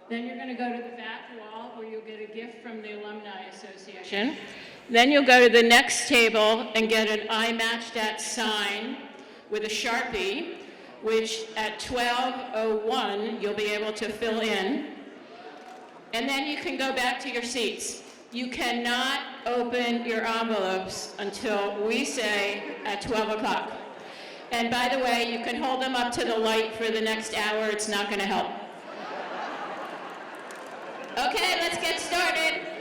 Then you're going to go to the back wall where you'll get a gift from the Alumni Association. Then you'll go to the next table and get an I Matched At sign with a Sharpie, which at 12:01 you'll be able to fill in. And then you can go back to your seats. You cannot open your envelopes until we say at 12 o'clock. And by the way, you can hold them up to the light for the next hour. It's not going to help. Okay, let's get started.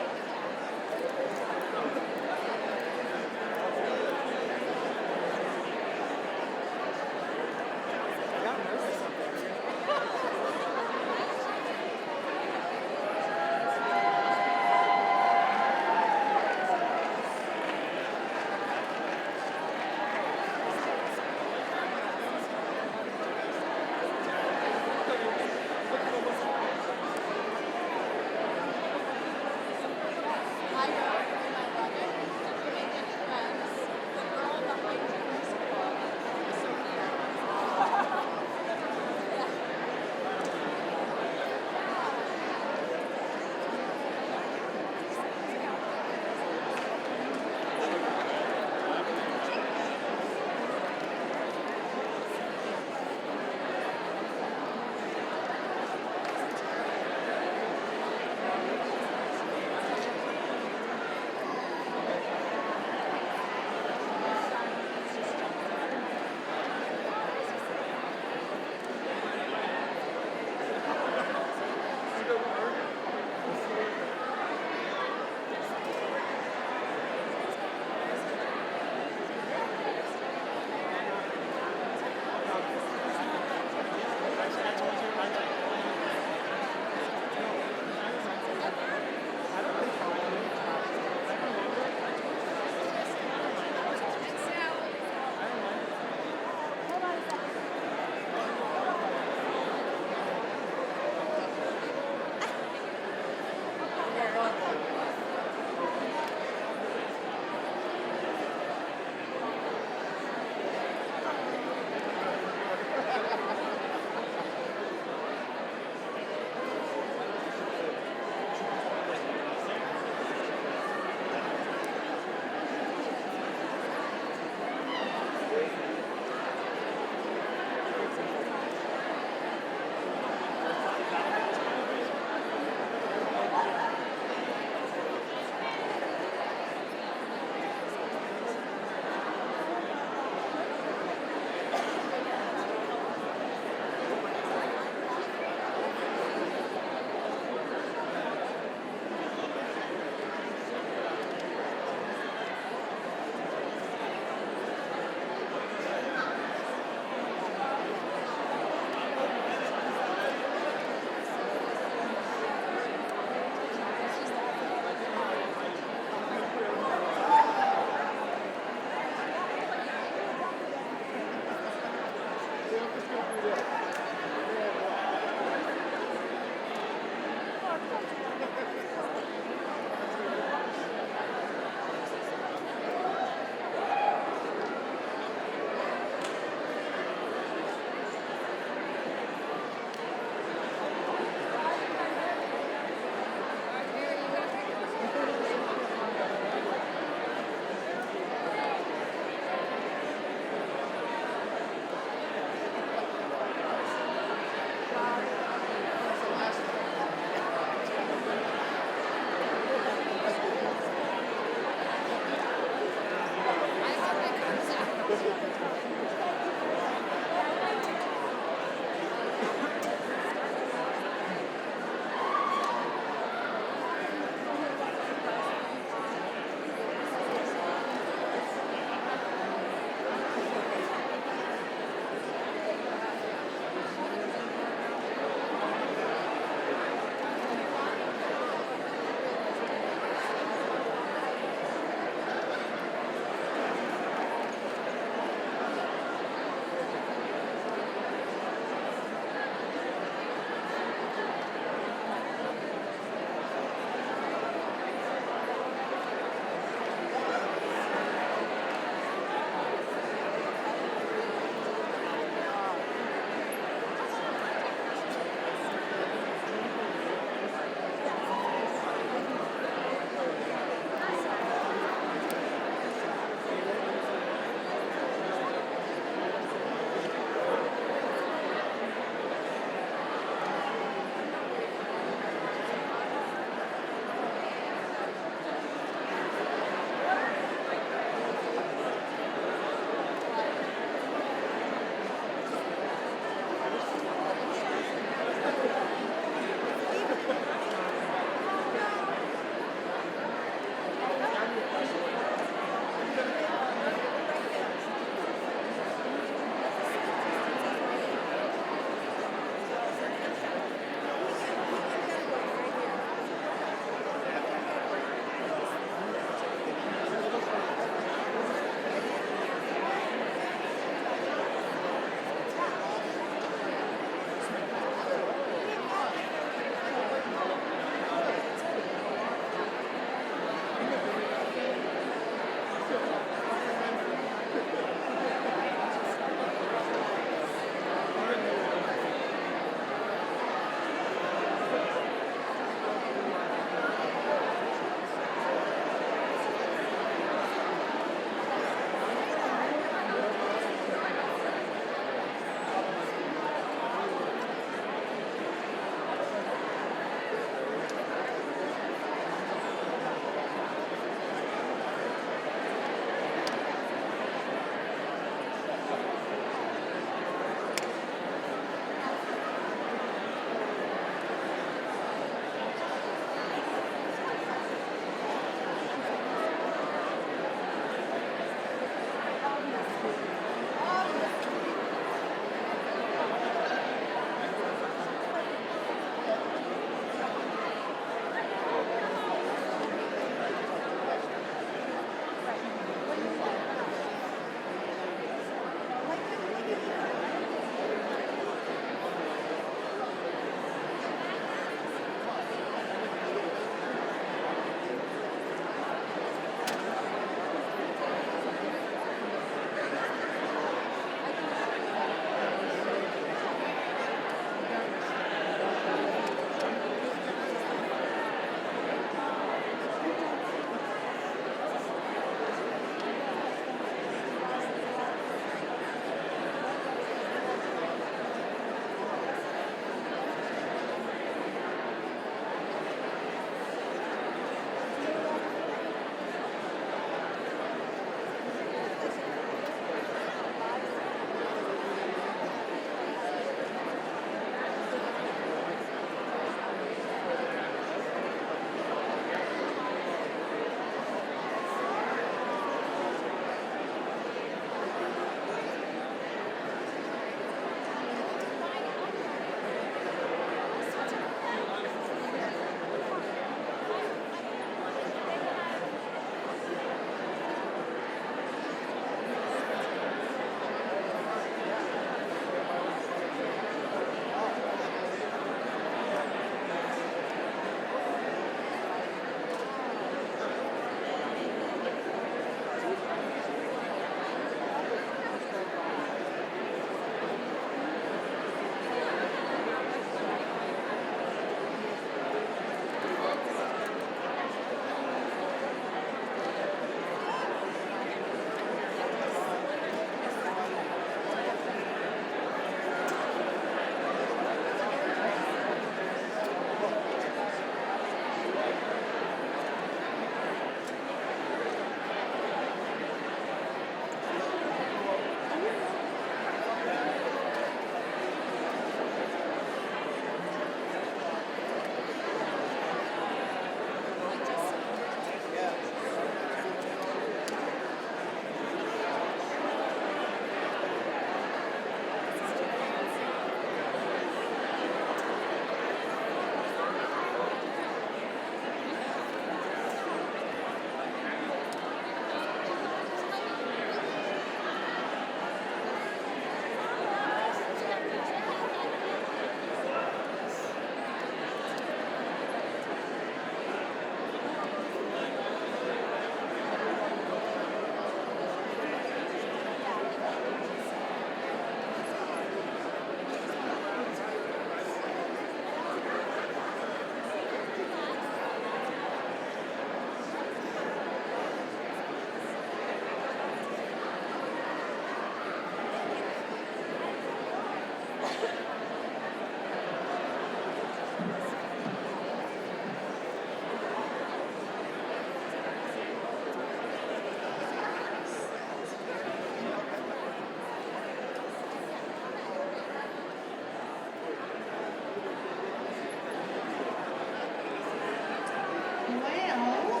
Well,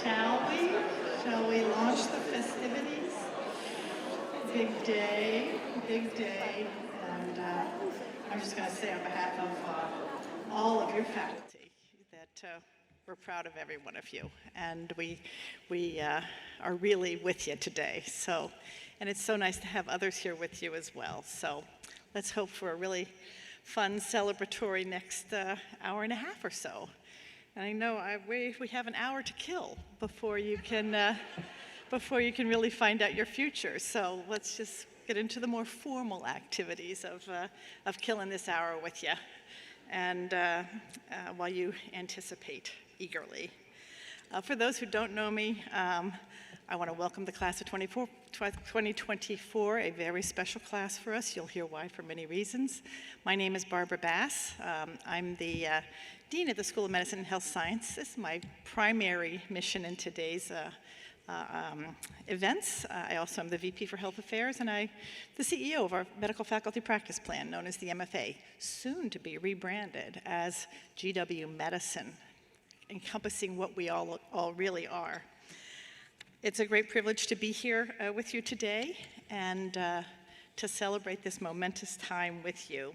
shall we? Shall we launch the festivities? Big day, big day. And I'm just going to say on behalf of all of your faculty that we're proud of every one of you. And we are really with you today. So, and it's so nice to have others here with you as well. So let's hope for a really fun celebratory next hour and a half or so. And I know we have an hour to kill before you can really find out your future. So let's just get into the more formal activities of killing this hour with you, and while you anticipate eagerly. For those who don't know me, I want to welcome the class of 2024, a very special class for us. You'll hear why for many reasons. My name is Barbara Bass. I'm the Dean of the School of Medicine and Health Science. This is my primary mission in today's events. I also am the VP for Health Affairs, and I'm the CEO of our Medical Faculty Practice Plan, known as the MFA, soon to be rebranded as GW Medicine, encompassing what we all really are. It's a great privilege to be here with you today and to celebrate this momentous time with you.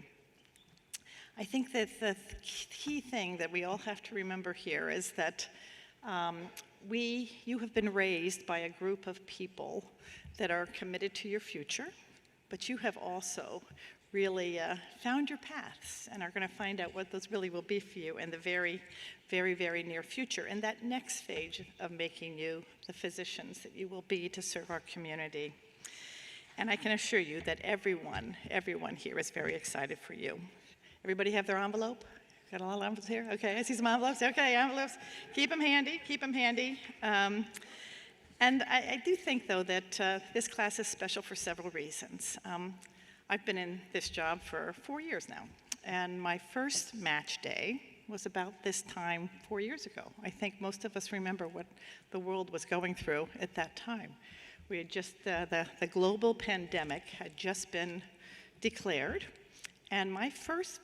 I think that the key thing that we all have to remember here is that you have been raised by a group of people that are committed to your future, but you have also really found your paths and are going to find out what those really will be for you in the very, very, very near future, and that next stage of making you the physicians that you will be to serve our community. And I can assure you that everyone here is very excited for you. Everybody have their envelope? Got a lot of envelopes here? Okay, I see some envelopes. Okay, envelopes. Keep them handy, keep them handy. And I do think, though, that this class is special for several reasons. I've been in this job for 4 years now, and my first match day was about this time 4 years ago. I think most of us remember what the world was going through at that time. We had just, the global pandemic had just been declared, and my first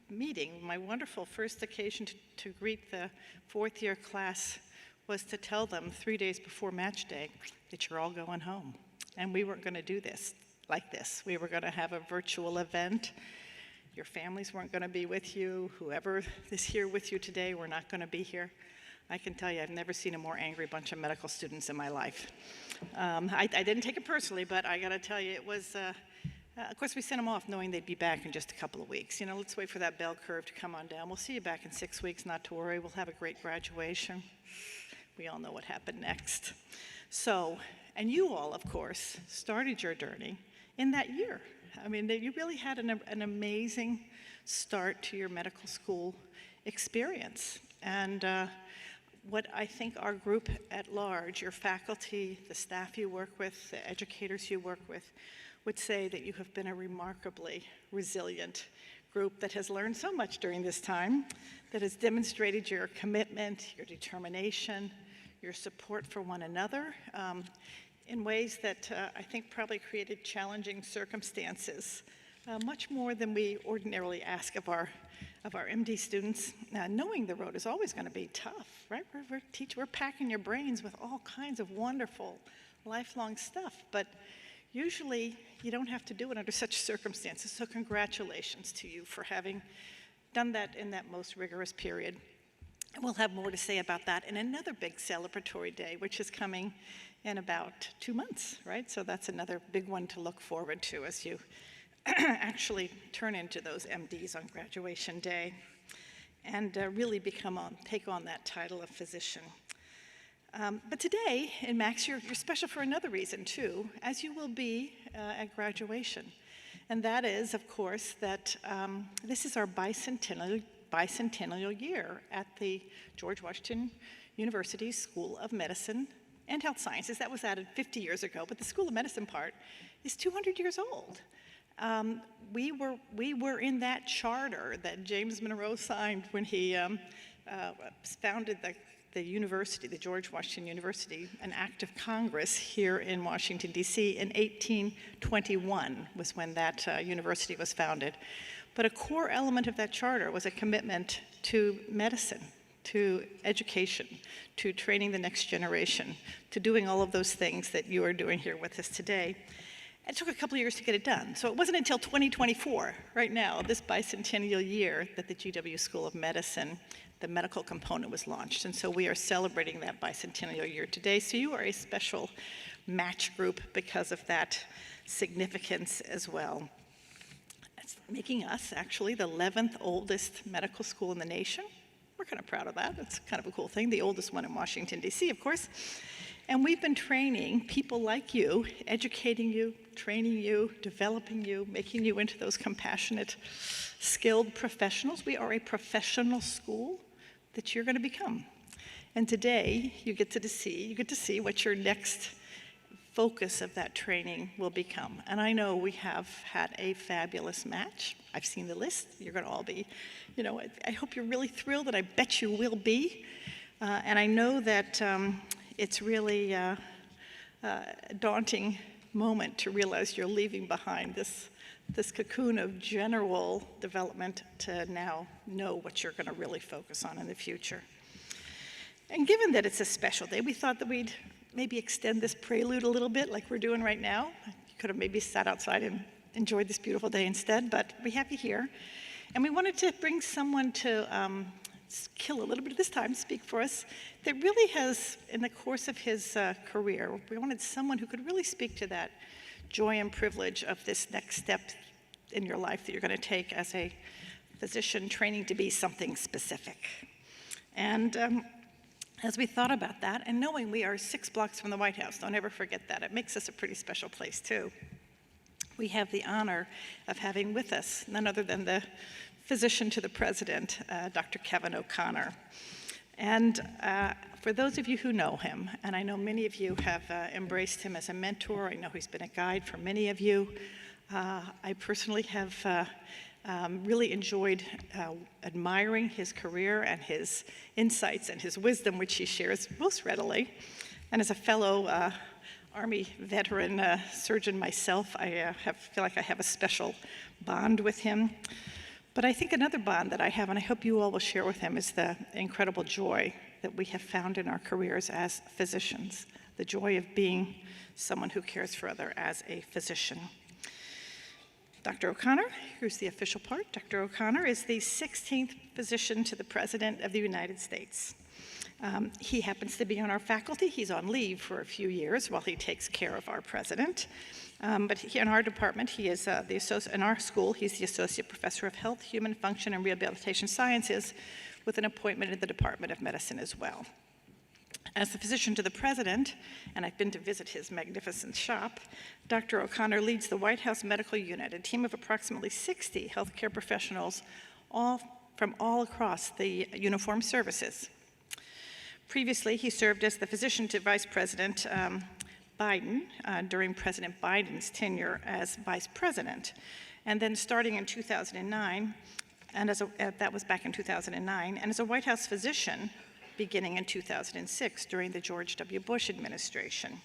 meeting, my wonderful first occasion to greet the fourth-year class was to tell them 3 days before match day that you're all going home. And we weren't going to do this like this. We were going to have a virtual event. Your families weren't going to be with you. Whoever is here with you today were not going to be here. I can tell you, I've never seen a more angry bunch of medical students in my life. I didn't take it personally, but I got to tell you, it was, of course, we sent them off knowing they'd be back in just a couple of weeks. You know, let's wait for that bell curve to come on down. We'll see you back in 6 weeks, not to worry. We'll have a great graduation. We all know what happened next. So, and you all, of course, started your journey in that year. I mean, you really had an amazing start to your medical school experience. And what I think our group at large, your faculty, the staff you work with, the educators you work with, would say that you have been a remarkably resilient group that has learned so much during this time, that has demonstrated your commitment, your determination, your support for one another, in ways that I think probably created challenging circumstances, much more than we ordinarily ask of our MD students, knowing the road is always going to be tough, right? We're packing your brains with all kinds of wonderful, lifelong stuff, but usually you don't have to do it under such circumstances, so congratulations to you for having done that in that most rigorous period. And we'll have more to say about that in another big celebratory day, which is coming in about 2 months, right? So that's another big one to look forward to as you actually turn into those MDs on graduation day and really take on that title of physician. But today in Max, you're special for another reason too, as you will be at graduation. And that is, of course, that this is our bicentennial year at the George Washington University School of Medicine and Health Sciences. That was added 50 years ago, but the School of Medicine part is 200 years old. We were in that charter that James Monroe signed when he founded the university, the George Washington University, an act of Congress here in Washington, D.C. in 1821 was when that university was founded. But a core element of that charter was a commitment to medicine, to education, to training the next generation, to doing all of those things that you are doing here with us today. It took a couple of years to get it done. So it wasn't until 2024, right now, this bicentennial year, that the GW School of Medicine, the medical component, was launched. And so we are celebrating that bicentennial year today. So you are a special match group because of that significance as well. It's making us actually the 11th oldest medical school in the nation. We're kind of proud of that. It's kind of a cool thing. The oldest one in Washington, D.C., of course. And we've been training people like you, educating you, training you, developing you, making you into those compassionate, skilled professionals. We are a professional school that you're going to become. And today, you get to see what your next focus of that training will become. And I know we have had a fabulous match. I've seen the list. You're going to all be, I hope you're really thrilled, and I bet you will be. And I know that it's really a daunting moment to realize you're leaving behind this cocoon of general development to now know what you're going to really focus on in the future. And given that it's a special day, we thought that we'd maybe extend this prelude a little bit like we're doing right now. You could have maybe sat outside and enjoyed this beautiful day instead, but we have you here. And we wanted to bring someone to kill a little bit of this time, speak for us, that really has, in the course of his career, we wanted someone who could really speak to that joy and privilege of this next step in your life that you're going to take as a physician, training to be something specific. And as we thought about that, and knowing we are 6 blocks from the White House, don't ever forget that. It makes us a pretty special place, too. We have the honor of having with us none other than the physician to the president, Dr. Kevin O'Connor. And for those of you who know him, and I know many of you have embraced him as a mentor, I know he's been a guide for many of you. I personally have really enjoyed admiring his career and his insights and his wisdom, which he shares most readily. And as a fellow Army veteran surgeon myself, I feel like I have a special bond with him. But I think another bond that I have, and I hope you all will share with him, is the incredible joy that we have found in our careers as physicians, the joy of being someone who cares for others as a physician. Dr. O'Connor, here's the official part. Dr. O'Connor is the 16th physician to the President of the United States. He happens to be on our faculty. He's on leave for a few years while he takes care of our president. But in our department, he is in our school, he's the Associate Professor of Health, Human Function, and Rehabilitation Sciences with an appointment in the Department of Medicine as well. As the physician to the president, and I've been to visit his magnificent shop, Dr. O'Connor leads the White House Medical Unit, a team of approximately 60 healthcare professionals, all from all across the uniformed services. Previously, he served as the physician to Vice President Biden during President Biden's tenure as vice president. And then starting in 2009, and that was back in 2009, and as a White House physician beginning in 2006 during the George W. Bush administration.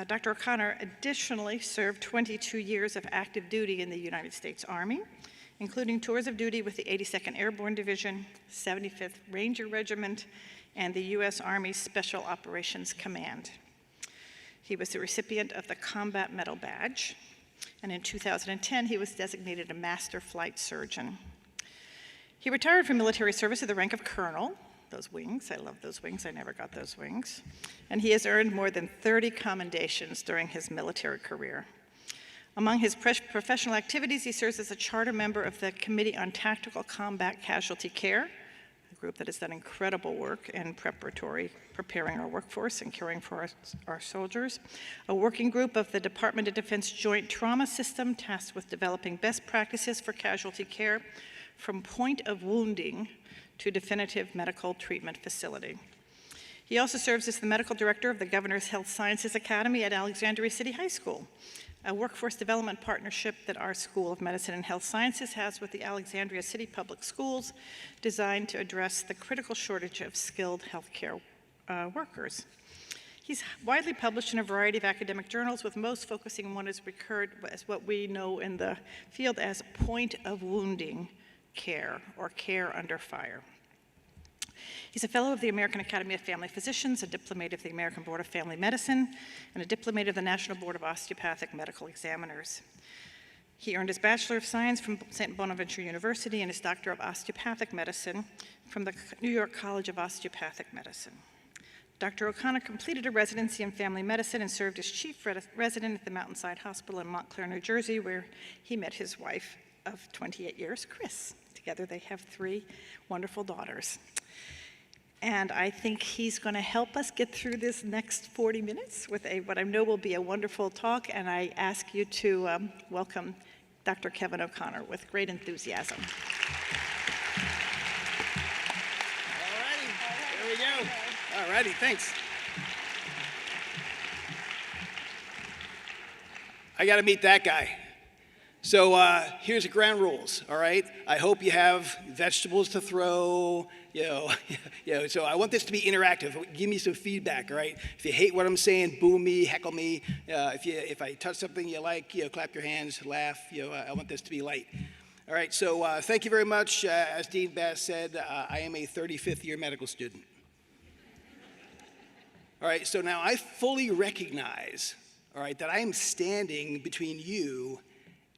Dr. O'Connor additionally served 22 years of active duty in the United States Army, including tours of duty with the 82nd Airborne Division, 75th Ranger Regiment, and the U.S. Army Special Operations Command. He was the recipient of the Combat Medal Badge, and in 2010, he was designated a Master Flight Surgeon. He retired from military service at the rank of colonel. Those wings, I love those wings, I never got those wings. And he has earned more than 30 commendations during his military career. Among his professional activities, he serves as a charter member of the Committee on Tactical Combat Casualty Care, a group that has done incredible work in preparing our workforce and caring for our soldiers, a working group of the Department of Defense Joint Trauma System tasked with developing best practices for casualty care from point of wounding to definitive medical treatment facility. He also serves as the medical director of the Governor's Health Sciences Academy at Alexandria City High School, a workforce development partnership that our School of Medicine and Health Sciences has with the Alexandria City Public Schools, designed to address the critical shortage of skilled healthcare workers. He's widely published in a variety of academic journals, with most focusing on what is as what we know in the field as point of wounding care, or care under fire. He's a fellow of the American Academy of Family Physicians, a diplomate of the American Board of Family Medicine, and a diplomate of the National Board of Osteopathic Medical Examiners. He earned his Bachelor of Science from St. Bonaventure University and his Doctor of Osteopathic Medicine from the New York College of Osteopathic Medicine. Dr. O'Connor completed a residency in family medicine and served as chief resident at the Mountainside Hospital in Montclair, New Jersey, where he met his wife of 28 years, Chris. Together they have 3 wonderful daughters. And I think he's going to help us get through this next 40 minutes with what I know will be a wonderful talk, and I ask you to welcome Dr. Kevin O'Connor with great enthusiasm. All righty, there we go. All righty, thanks. I got to meet that guy. So here's the ground rules, all right? I hope you have vegetables to throw, so I want this to be interactive. Give me some feedback, all right? If you hate what I'm saying, boo me, heckle me. If I touch something you like, clap your hands, laugh. I want this to be light. All right, so thank you very much. As Dean Bass said, I am a 35th year medical student. All right, so now I fully recognize, all right, that I am standing between you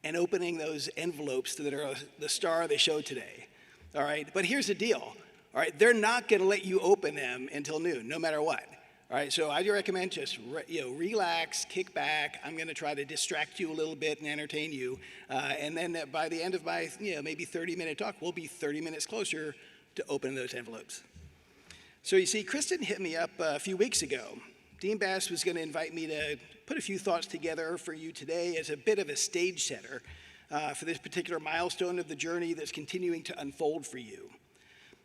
and opening those envelopes that are the star of the show today, all right? But here's the deal, all right? They're not gonna let you open them until noon, no matter what, all right? So I recommend just, relax, kick back. I'm gonna try to distract you a little bit and entertain you. And then by the end of my, maybe 30-minute talk, we'll be 30 minutes closer to opening those envelopes. So you see, Kristen hit me up a few weeks ago. Dean Bass was gonna invite me to put a few thoughts together for you today as a bit of a stage setter for this particular milestone of the journey that's continuing to unfold for you.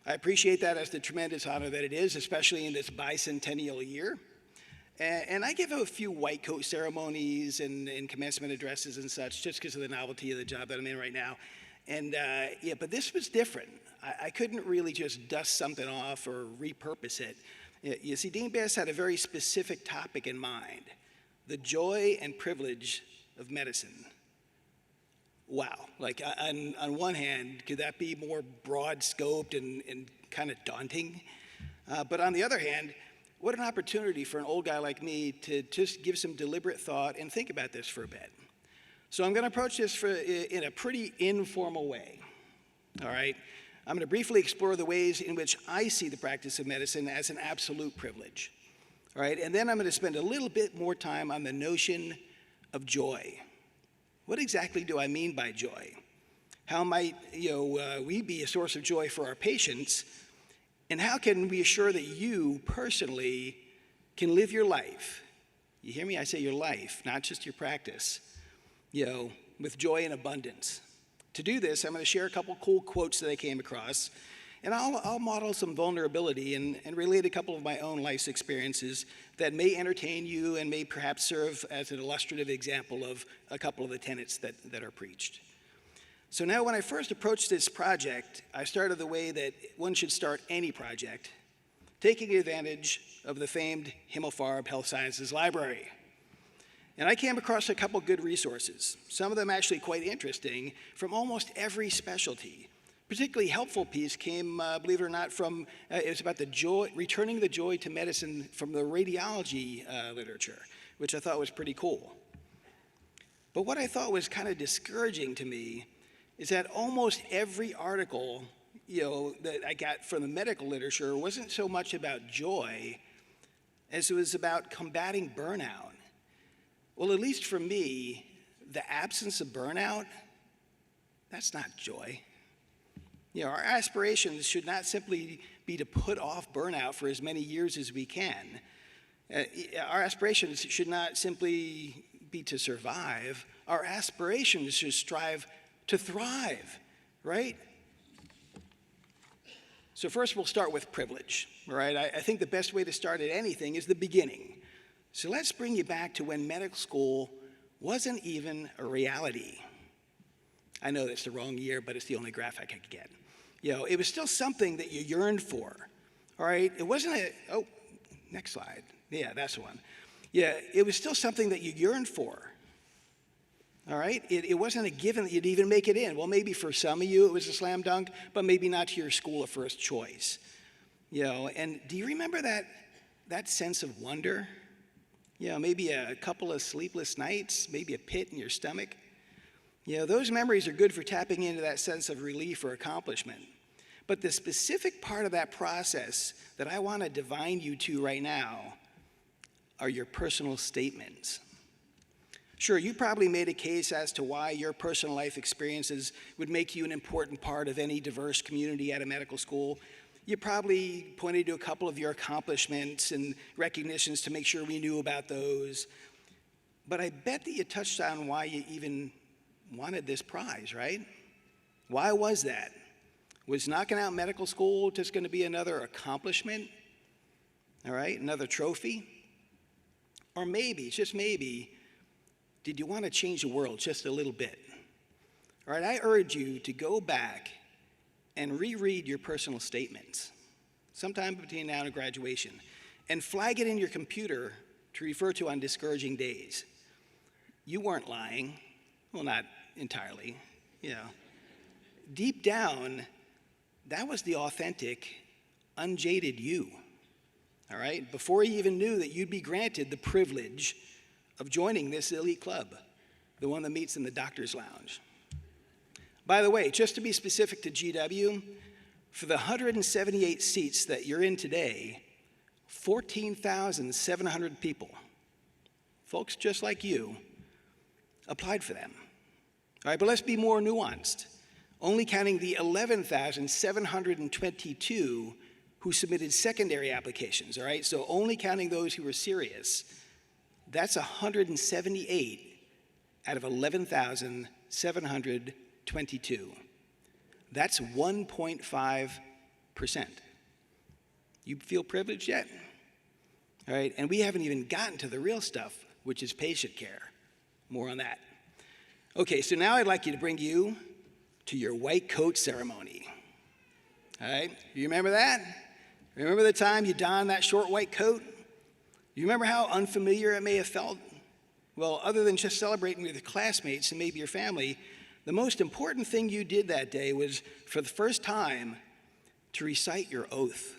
I appreciate that as the tremendous honor that it is, especially in this bicentennial year. And I give a few white coat ceremonies and commencement addresses and such just because of the novelty of the job that I'm in right now. And but this was different. I couldn't really just dust something off or repurpose it. You see, Dean Bass had a very specific topic in mind: the joy and privilege of medicine. Wow, like on one hand, could that be more broad scoped and kind of daunting? But on the other hand, what an opportunity for an old guy like me to just give some deliberate thought and think about this for a bit. So I'm gonna approach this in a pretty informal way, all right? I'm gonna briefly explore the ways in which I see the practice of medicine as an absolute privilege. All right, and then I'm going to spend a little bit more time on the notion of joy. What exactly do I mean by joy? How might we be a source of joy for our patients? And how can we assure that you personally can live your life? You hear me? I say your life, not just your practice, with joy and abundance. To do this, I'm going to share a couple cool quotes that I came across. And I'll model some vulnerability and relate a couple of my own life's experiences that may entertain you and may perhaps serve as an illustrative example of a couple of the tenets that are preached. So now when I first approached this project, I started the way that one should start any project, taking advantage of the famed Himmelfarb Health Sciences Library. And I came across a couple good resources, some of them actually quite interesting, from almost every specialty. Particularly helpful piece came, believe it or not, from, it was about the joy, returning the joy to medicine from the radiology literature, which I thought was pretty cool. But what I thought was kind of discouraging to me is that almost every article, that I got from the medical literature wasn't so much about joy as it was about combating burnout. Well, at least for me, the absence of burnout, that's not joy. Our aspirations should not simply be to put off burnout for as many years as we can. Our aspirations should not simply be to survive. Our aspirations should strive to thrive, right? So first we'll start with privilege, right? I think the best way to start at anything is the beginning. So let's bring you back to when medical school wasn't even a reality. I know that's the wrong year, but it's the only graph I could get. It was still something that you yearned for, all right? It wasn't next slide. Yeah, that's the one. Yeah, it was still something that you yearned for, all right? It wasn't a given that you'd even make it in. Well, maybe for some of you it was a slam dunk, but maybe not to your school of first choice. And do you remember that sense of wonder? Maybe a couple of sleepless nights, maybe a pit in your stomach. Those memories are good for tapping into that sense of relief or accomplishment. But the specific part of that process that I want to divine you to right now are your personal statements. Sure, you probably made a case as to why your personal life experiences would make you an important part of any diverse community at a medical school. You probably pointed to a couple of your accomplishments and recognitions to make sure we knew about those. But I bet that you touched on why you even wanted this prize, right? Why was that? Was knocking out medical school just going to be another accomplishment? All right, another trophy? Or maybe, just maybe, did you want to change the world just a little bit? All right, I urge you to go back and reread your personal statements sometime between now and graduation and flag it in your computer to refer to on discouraging days. You weren't lying. Well, not entirely. Deep down, that was the authentic, unjaded you. All right? Before you even knew that you'd be granted the privilege of joining this elite club, the one that meets in the doctor's lounge. By the way, just to be specific to GW, for the 178 seats that you're in today, 14,700 people, folks just like you, applied for them. All right, but let's be more nuanced. Only counting the 11,722 who submitted secondary applications, all right? So only counting those who were serious, that's 178 out of 11,722. That's 1.5%. You feel privileged yet? All right, and we haven't even gotten to the real stuff, which is patient care. More on that. Okay, so now I'd like you to bring you to your white coat ceremony. All right, you remember that? Remember the time you donned that short white coat? You remember how unfamiliar it may have felt? Well, other than just celebrating with your classmates and maybe your family, the most important thing you did that day was, for the first time, to recite your oath,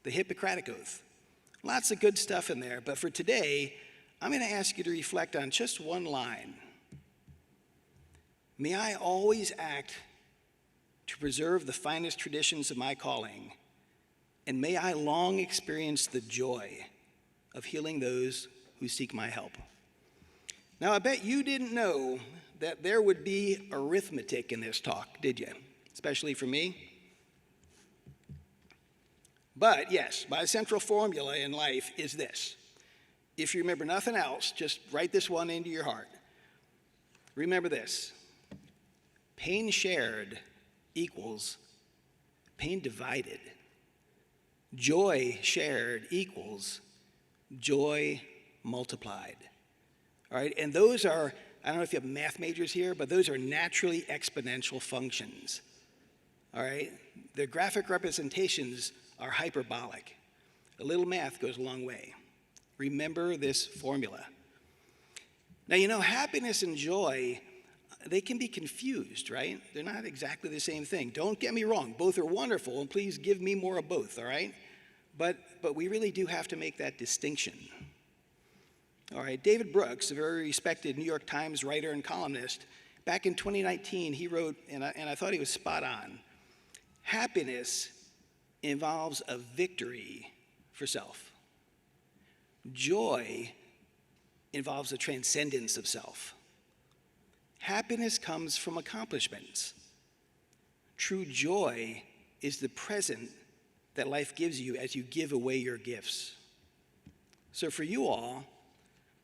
the Hippocratic Oath. Lots of good stuff in there, but for today, I'm going to ask you to reflect on just one line. May I always act to preserve the finest traditions of my calling, and may I long experience the joy of healing those who seek my help. Now, I bet you didn't know that there would be arithmetic in this talk, did you? Especially for me. But yes, my central formula in life is this. If you remember nothing else, just write this one into your heart. Remember this. Pain shared equals pain divided. Joy shared equals joy multiplied. All right, and those are, I don't know if you have math majors here, but those are naturally exponential functions. All right, the graphic representations are hyperbolic. A little math goes a long way. Remember this formula. Now, happiness and joy, they can be confused, right? They're not exactly the same thing. Don't get me wrong. Both are wonderful, and please give me more of both, all right? But we really do have to make that distinction. All right, David Brooks, a very respected New York Times writer and columnist, back in 2019, he wrote, and I thought he was spot on, happiness involves a victory for self. Joy involves a transcendence of self. Happiness comes from accomplishments. True joy is the present that life gives you as you give away your gifts. So for you all,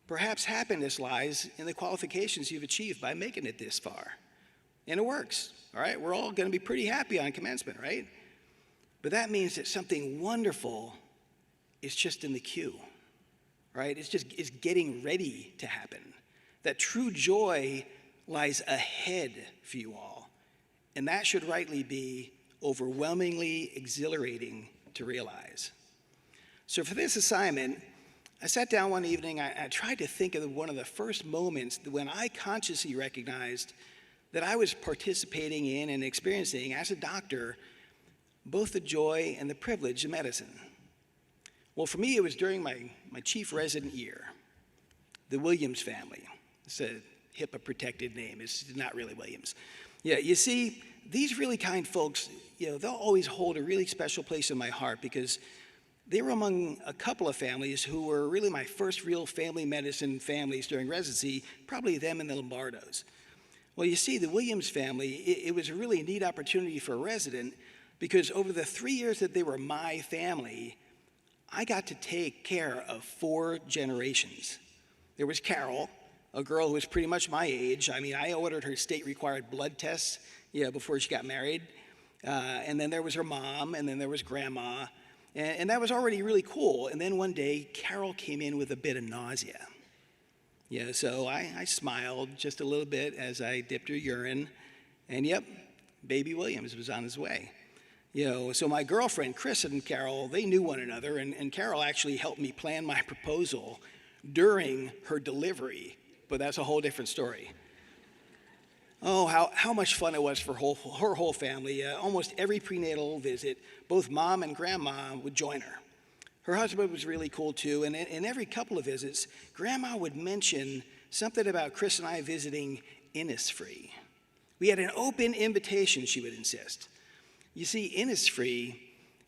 perhaps happiness lies in the qualifications you've achieved by making it this far. And it works, all right? We're all going to be pretty happy on commencement, right? But that means that something wonderful is just in the queue, right? It's getting ready to happen. That true joy lies ahead for you all. And that should rightly be overwhelmingly exhilarating to realize. So for this assignment, I sat down one evening, I tried to think of one of the first moments when I consciously recognized that I was participating in and experiencing, as a doctor, both the joy and the privilege of medicine. Well, for me, it was during my chief resident year, the Williams family. It's a HIPAA-protected name. It's not really Williams. Yeah, you see, these really kind folks, they'll always hold a really special place in my heart because they were among a couple of families who were really my first real family medicine families during residency, probably them and the Lombardos. Well, you see, the Williams family, it was a really neat opportunity for a resident because over the 3 years that they were my family, I got to take care of 4 generations. There was Carol, a girl who was pretty much my age. I mean, I ordered her state-required blood tests before she got married. And then there was her mom, and then there was grandma. And that was already really cool. And then one day, Carol came in with a bit of nausea. So I smiled just a little bit as I dipped her urine. And yep, baby Williams was on his way. So my girlfriend, Chris, and Carol, they knew one another. And Carol actually helped me plan my proposal during her delivery. But that's a whole different story. Oh, how much fun it was for her whole family. Almost every prenatal visit, both mom and grandma would join her. Her husband was really cool too, and in every couple of visits, grandma would mention something about Chris and I visiting Innisfree. We had an open invitation, she would insist. You see, Innisfree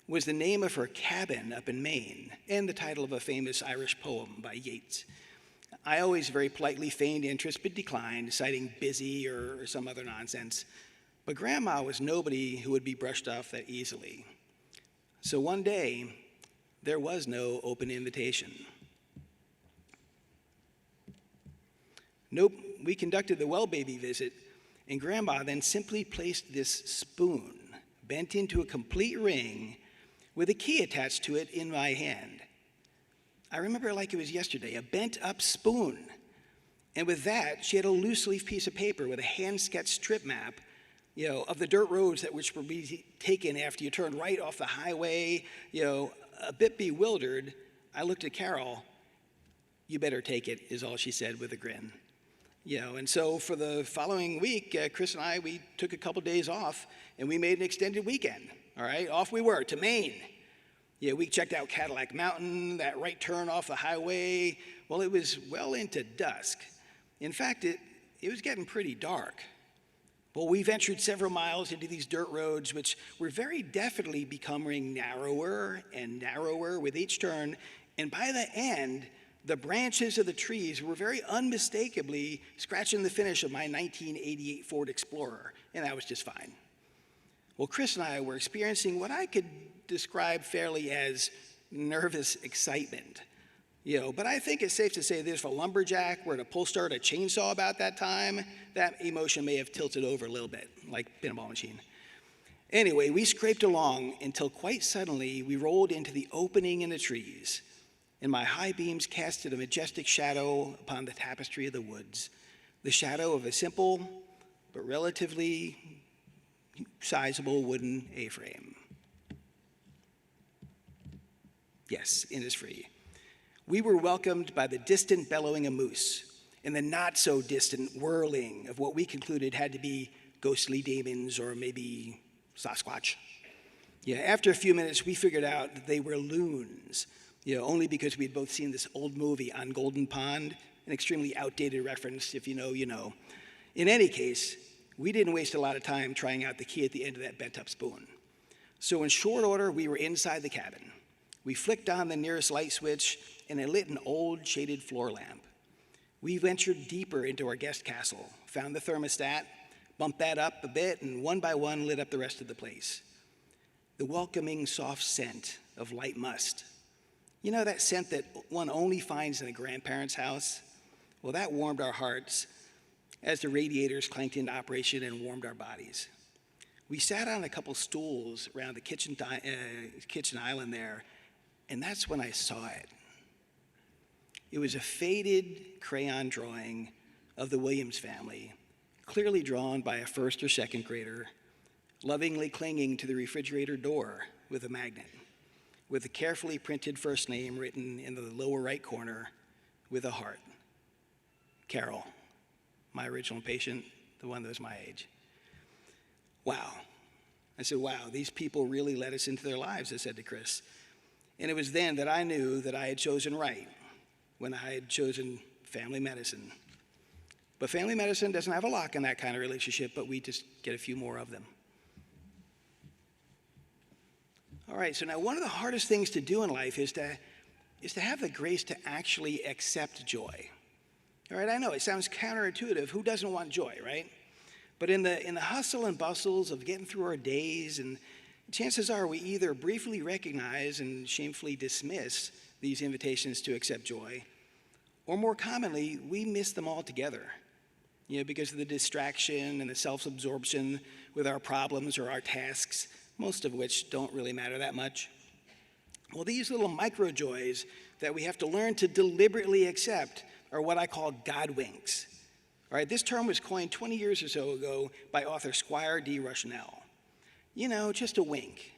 was the name of her cabin up in Maine, and the title of a famous Irish poem by Yeats. I always very politely feigned interest but declined, citing busy or some other nonsense. But Grandma was nobody who would be brushed off that easily. So one day, there was no open invitation. Nope, we conducted the well baby visit, and Grandma then simply placed this spoon, bent into a complete ring, with a key attached to it in my hand. I remember it like it was yesterday, a bent-up spoon. And with that, she had a loose-leaf piece of paper with a hand-sketched strip map, of the dirt roads that which would be taken after you turned right off the highway. A bit bewildered, I looked at Carol. "You better take it," is all she said with a grin. And so for the following week, Chris and I, we took a couple days off, and we made an extended weekend. All right, off we were to Maine. We checked out Cadillac Mountain, that right turn off the highway. Well, it was well into dusk. In fact, it was getting pretty dark. Well, we ventured several miles into these dirt roads, which were very definitely becoming narrower and narrower with each turn. And by the end, the branches of the trees were very unmistakably scratching the finish of my 1988 Ford Explorer, and that was just fine. Well, Chris and I were experiencing what I could describe fairly as nervous excitement. But I think it's safe to say this, if a lumberjack were to pull start a chainsaw about that time, that emotion may have tilted over a little bit, like pinball machine. Anyway, we scraped along until quite suddenly we rolled into the opening in the trees, and my high beams casted a majestic shadow upon the tapestry of the woods, the shadow of a simple but relatively sizable wooden A-frame. Yes, Innisfree. We were welcomed by the distant bellowing of moose and the not-so-distant whirling of what we concluded had to be ghostly demons or maybe Sasquatch. After a few minutes, we figured out that they were loons, only because we'd both seen this old movie on Golden Pond, an extremely outdated reference. If you know, you know. In any case, we didn't waste a lot of time trying out the key at the end of that bent-up spoon. So in short order, we were inside the cabin. We flicked on the nearest light switch, and it lit an old shaded floor lamp. We ventured deeper into our guest castle, found the thermostat, bumped that up a bit, and one by one lit up the rest of the place. The welcoming soft scent of light must. That scent that one only finds in a grandparent's house? Well, that warmed our hearts as the radiators clanked into operation and warmed our bodies. We sat on a couple stools around the kitchen island there, and that's when I saw it. It was a faded crayon drawing of the Williams family, clearly drawn by a first or second grader, lovingly clinging to the refrigerator door with a magnet, with a carefully printed first name written in the lower right corner with a heart. Carol, my original patient, the one that was my age. Wow. I said, wow, these people really let us into their lives, I said to Chris. And it was then that I knew that I had chosen right, when I had chosen family medicine. But family medicine doesn't have a lock on that kind of relationship, but we just get a few more of them. All right, so now one of the hardest things to do in life is to have the grace to actually accept joy. All right, I know it sounds counterintuitive. Who doesn't want joy, right? But in the hustle and bustles of getting through our days, and chances are we either briefly recognize and shamefully dismiss these invitations to accept joy, or more commonly, we miss them altogether. Because of the distraction and the self-absorption with our problems or our tasks, most of which don't really matter that much. Well, these little micro joys that we have to learn to deliberately accept are what I call God winks. All right, this term was coined 20 years or so ago by author Squire D. Rushnell. Just a wink.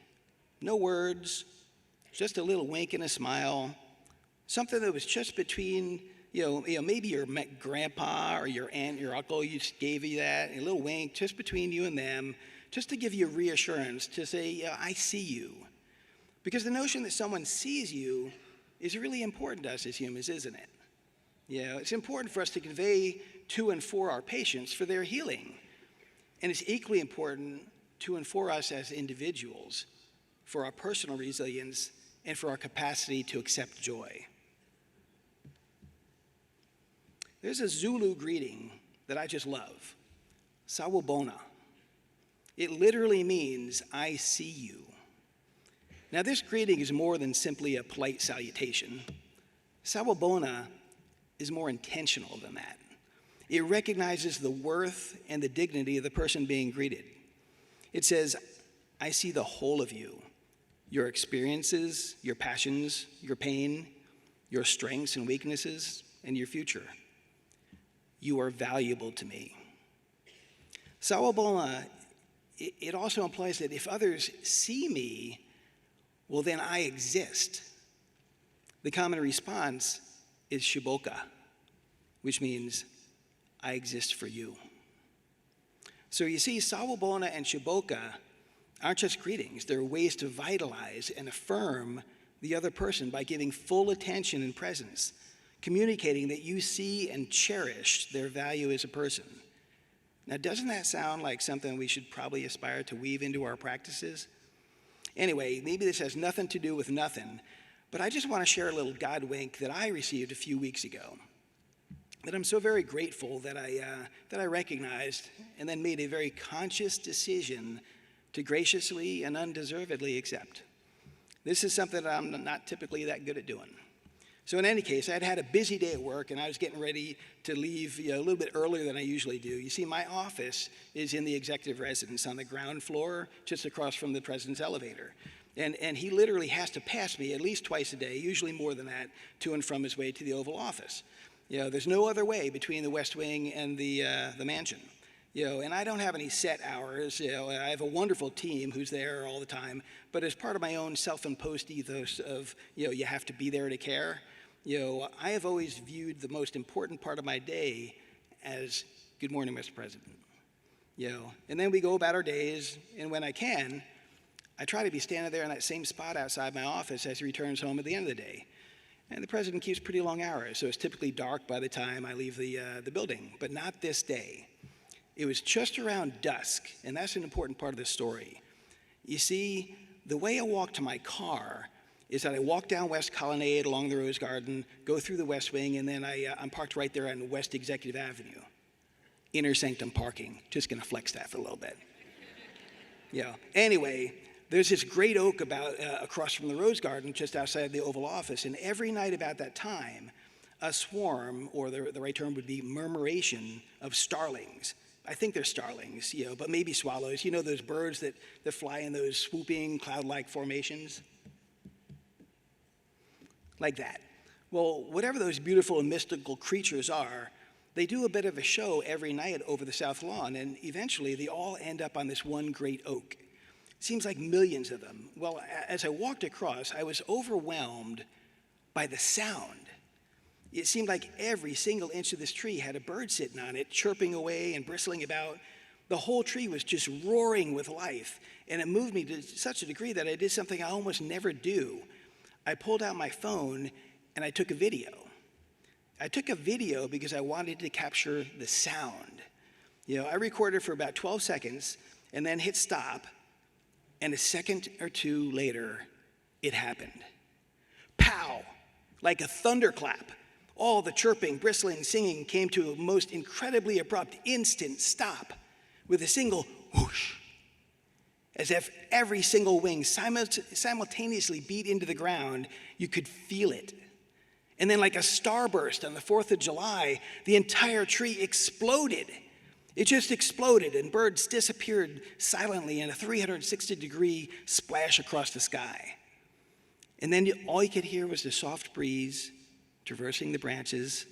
No words, just a little wink and a smile. Something that was just between, maybe your grandpa or your aunt, your uncle just gave you that, a little wink just between you and them, just to give you reassurance, to say, I see you. Because the notion that someone sees you is really important to us as humans, isn't it? It's important for us to convey to and for our patients for their healing. And it's equally important to and for us as individuals, for our personal resilience and for our capacity to accept joy. There's a Zulu greeting that I just love, Sawubona. It literally means, I see you. Now, this greeting is more than simply a polite salutation. Sawubona is more intentional than that. It recognizes the worth and the dignity of the person being greeted. It says, I see the whole of you, your experiences, your passions, your pain, your strengths and weaknesses, and your future. You are valuable to me. Sawubona, it also implies that if others see me, well, then I exist. The common response is Shiboka, which means I exist for you. So you see, Sawubona and Shiboka aren't just greetings. They're ways to vitalize and affirm the other person by giving full attention and presence, communicating that you see and cherish their value as a person. Now, doesn't that sound like something we should probably aspire to weave into our practices? Anyway, maybe this has nothing to do with nothing, but I just want to share a little God wink that I received a few weeks ago that I'm so very grateful that I recognized and then made a very conscious decision to graciously and undeservedly accept. This is something that I'm not typically that good at doing. So in any case, I'd had a busy day at work, and I was getting ready to leave a little bit earlier than I usually do. You see, my office is in the executive residence on the ground floor, just across from the president's elevator. And he literally has to pass me at least twice a day, usually more than that, to and from his way to the Oval Office. There's no other way between the West Wing and the mansion. And I don't have any set hours. I have a wonderful team who's there all the time. But as part of my own self-imposed ethos of, you have to be there to care, I have always viewed the most important part of my day as, good morning, Mr. President. And then we go about our days, and when I can, I try to be standing there in that same spot outside my office as he returns home at the end of the day. And the president keeps pretty long hours, so it's typically dark by the time I leave the building, but not this day. It was just around dusk, and that's an important part of the story. You see, the way I walk to my car is that I walk down West Colonnade along the Rose Garden, go through the West Wing, and then I'm parked right there on West Executive Avenue. Inner sanctum parking. Just gonna flex that for a little bit. Anyway, there's this great oak across from the Rose Garden just outside the Oval Office, and every night about that time, a swarm, or the right term would be murmuration, of starlings. I think they're starlings, but maybe swallows. Those birds that fly in those swooping cloud-like formations? Like that. Well, whatever those beautiful and mystical creatures are, they do a bit of a show every night over the South Lawn, and eventually they all end up on this one great oak. It seems like millions of them. Well, as I walked across, I was overwhelmed by the sound. It seemed like every single inch of this tree had a bird sitting on it, chirping away and bristling about. The whole tree was just roaring with life, and it moved me to such a degree that I did something I almost never do. I pulled out my phone and I took a video. I took a video because I wanted to capture the sound. I recorded for about 12 seconds and then hit stop, and a second or two later, it happened. Pow! Like a thunderclap. All the chirping, bristling, singing came to a most incredibly abrupt, instant stop with a single whoosh, as if every single wing simultaneously beat into the ground. You could feel it. And then like a starburst on the 4th of July, the entire tree exploded. It just exploded, and birds disappeared silently in a 360-degree splash across the sky. And then all you could hear was the soft breeze traversing the branches.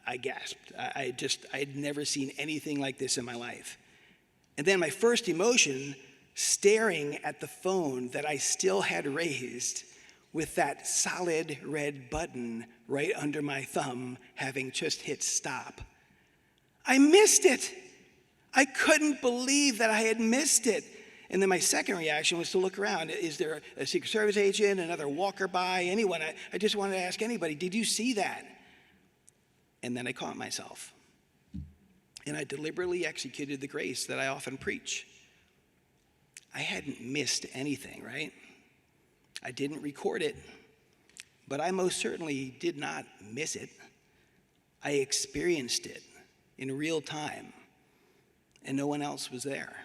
I gasped. I had never seen anything like this in my life. And then my first emotion, staring at the phone that I still had raised with that solid red button right under my thumb, having just hit stop. I missed it. I couldn't believe that I had missed it. And then my second reaction was to look around. Is there a Secret Service agent, another walker by, anyone? I just wanted to ask anybody, did you see that? And then I caught myself. And I deliberately executed the grace that I often preach. I hadn't missed anything, right? I didn't record it, but I most certainly did not miss it. I experienced it in real time, and no one else was there.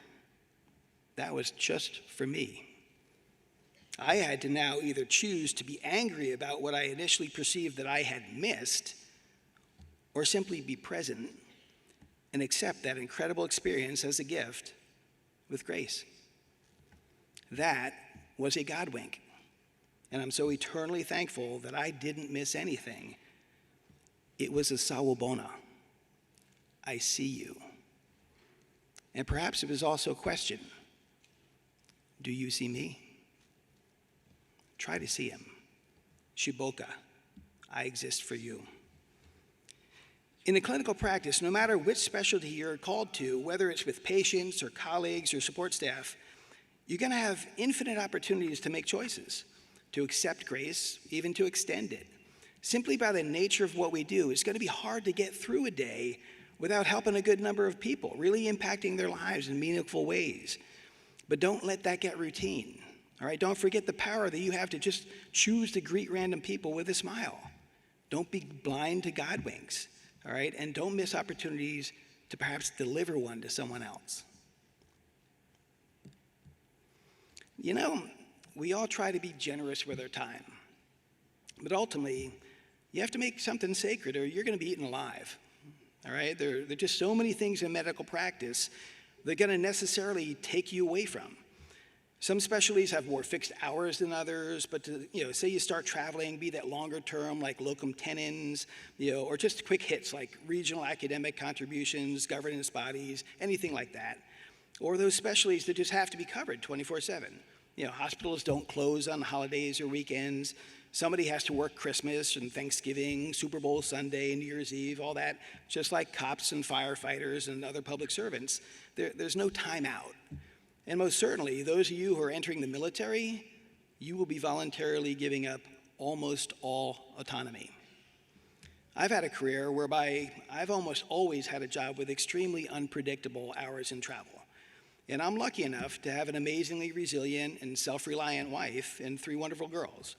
That was just for me. I had to now either choose to be angry about what I initially perceived that I had missed, or simply be present and accept that incredible experience as a gift with grace. That was a God wink, and I'm so eternally thankful that I didn't miss anything. It was a sawubona. I see you. And perhaps it was also a question. Do you see me? Try to see him. Shiboka, I exist for you. In a clinical practice, no matter which specialty you're called to, whether it's with patients or colleagues or support staff, you're going to have infinite opportunities to make choices, to accept grace, even to extend it. Simply by the nature of what we do, it's going to be hard to get through a day without helping a good number of people, really impacting their lives in meaningful ways. But don't let that get routine, all right? Don't forget the power that you have to just choose to greet random people with a smile. Don't be blind to God winks, all right? And don't miss opportunities to perhaps deliver one to someone else. We all try to be generous with our time. But ultimately, you have to make something sacred or you're going to be eaten alive, all right? There are just so many things in medical practice they're going to necessarily take you away from. Some specialties have more fixed hours than others, but say you start traveling, be that longer term like locum tenens, or just quick hits like regional academic contributions, governance bodies, anything like that. Or those specialties that just have to be covered 24/7. Hospitals don't close on holidays or weekends. Somebody has to work Christmas and Thanksgiving, Super Bowl Sunday, New Year's Eve, all that, just like cops and firefighters and other public servants. There's no time out. And most certainly, those of you who are entering the military, you will be voluntarily giving up almost all autonomy. I've had a career whereby I've almost always had a job with extremely unpredictable hours in travel. And I'm lucky enough to have an amazingly resilient and self-reliant wife and 3 wonderful girls.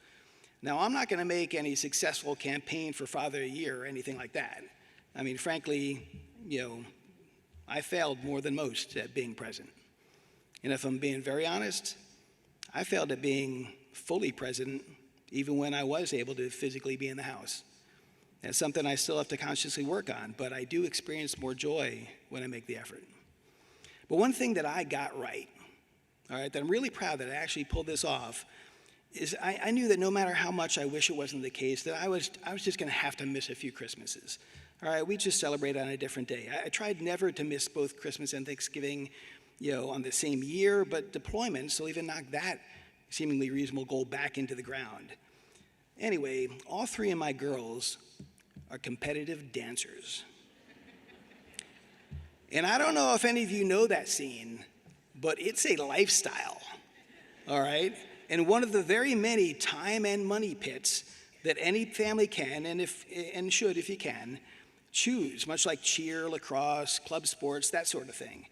Now, I'm not going to make any successful campaign for Father of the Year or anything like that. I mean, frankly, I failed more than most at being present. And if I'm being very honest, I failed at being fully present even when I was able to physically be in the house. That's something I still have to consciously work on, but I do experience more joy when I make the effort. But one thing that I got right, all right, that I'm really proud that I actually pulled this off, is I knew that no matter how much I wish it wasn't the case, that I was just going to have to miss a few Christmases. All right, we just celebrate on a different day. I tried never to miss both Christmas and Thanksgiving, on the same year, but deployments will even knock that seemingly reasonable goal back into the ground. Anyway, all 3 of my girls are competitive dancers. And I don't know if any of you know that scene, but it's a lifestyle, all right? And one of the very many time and money pits that any family can, and should if you can, choose, much like cheer, lacrosse, club sports, that sort of thing.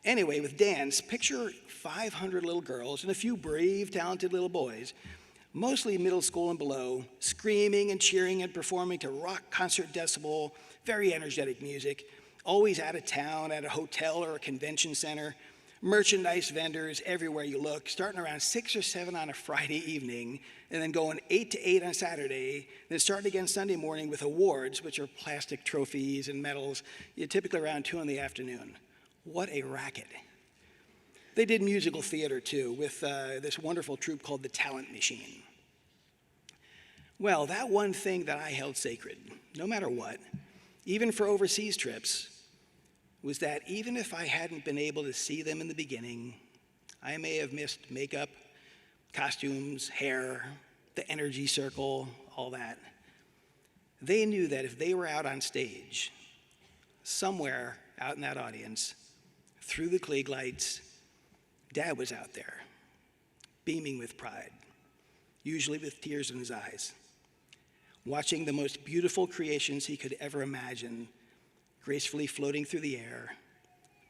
Anyway, with dance, picture 500 little girls and a few brave, talented little boys, mostly middle school and below, screaming and cheering and performing to rock concert decibel, very energetic music, always out of town at a hotel or a convention center, merchandise vendors everywhere you look, starting around 6 or 7 on a Friday evening, and then going 8 to 8 on Saturday, then starting again Sunday morning with awards, which are plastic trophies and medals, typically around 2 in the afternoon. What a racket. They did musical theater too, with this wonderful troupe called the Talent Machine. Well, that one thing that I held sacred, no matter what, even for overseas trips, was that even if I hadn't been able to see them in the beginning, I may have missed makeup, costumes, hair, the energy circle, all that. They knew that if they were out on stage, somewhere out in that audience, through the Klieg lights, Dad was out there, beaming with pride, usually with tears in his eyes, watching the most beautiful creations he could ever imagine gracefully floating through the air,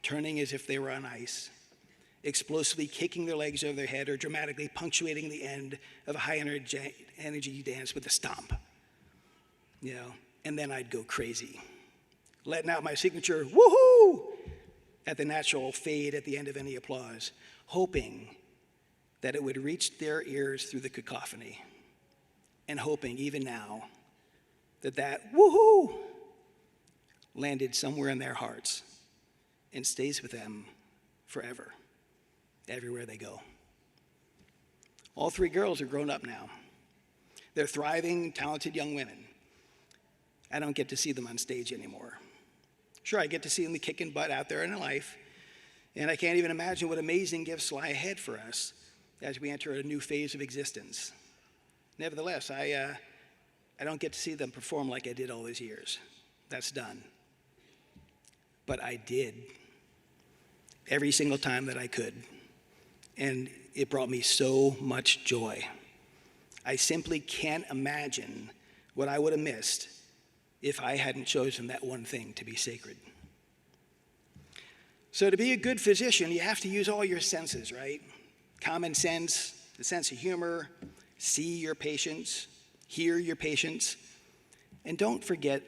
turning as if they were on ice, explosively kicking their legs over their head or dramatically punctuating the end of a high energy dance with a stomp. And then I'd go crazy, letting out my signature woohoo at the natural fade at the end of any applause, hoping that it would reach their ears through the cacophony, and hoping even now that woohoo landed somewhere in their hearts and stays with them forever, everywhere they go. All 3 girls are grown up now. They're thriving, talented young women. I don't get to see them on stage anymore. Sure, I get to see them kicking butt out there in their life, and I can't even imagine what amazing gifts lie ahead for us as we enter a new phase of existence. Nevertheless, I don't get to see them perform like I did all those years. That's done. But I did every single time that I could, and it brought me so much joy. I simply can't imagine what I would have missed if I hadn't chosen that one thing to be sacred. So to be a good physician, you have to use all your senses, right? Common sense, the sense of humor, see your patients, hear your patients, and don't forget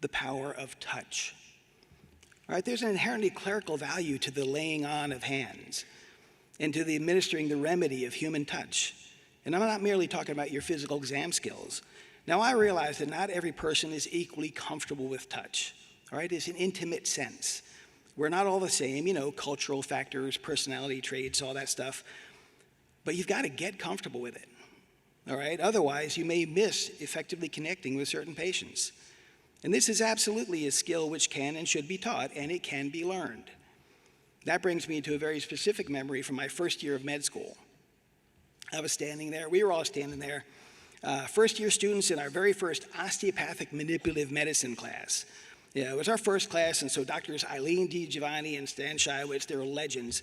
the power of touch. All right, there's an inherently clerical value to the laying on of hands and to the administering the remedy of human touch. And I'm not merely talking about your physical exam skills. Now, I realize that not every person is equally comfortable with touch. All right, it's an intimate sense. We're not all the same, cultural factors, personality traits, all that stuff. But you've got to get comfortable with it. All right, otherwise you may miss effectively connecting with certain patients. And this is absolutely a skill which can and should be taught, and it can be learned. That brings me to a very specific memory from my first year of med school. I was standing there, we were all standing there, first year students in our very first osteopathic manipulative medicine class. Yeah, it was our first class, and so Doctors Eileen D. Giovanni and Stan Shiwitz, they were legends.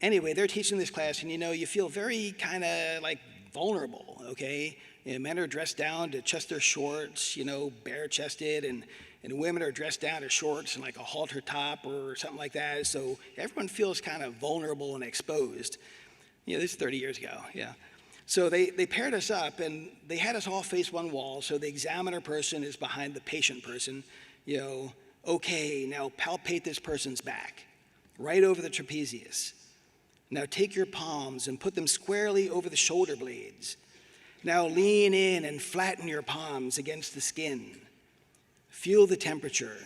Anyway, they're teaching this class, and you feel very kind of like vulnerable, okay? Men are dressed down to just their shorts, bare-chested, and women are dressed down to shorts and like a halter top or something like that. So everyone feels kind of vulnerable and exposed. This is 30 years ago, yeah. So they paired us up, and they had us all face one wall. So the examiner person is behind the patient person. Okay, now palpate this person's back, right over the trapezius. Now take your palms and put them squarely over the shoulder blades. Now lean in and flatten your palms against the skin. Feel the temperature.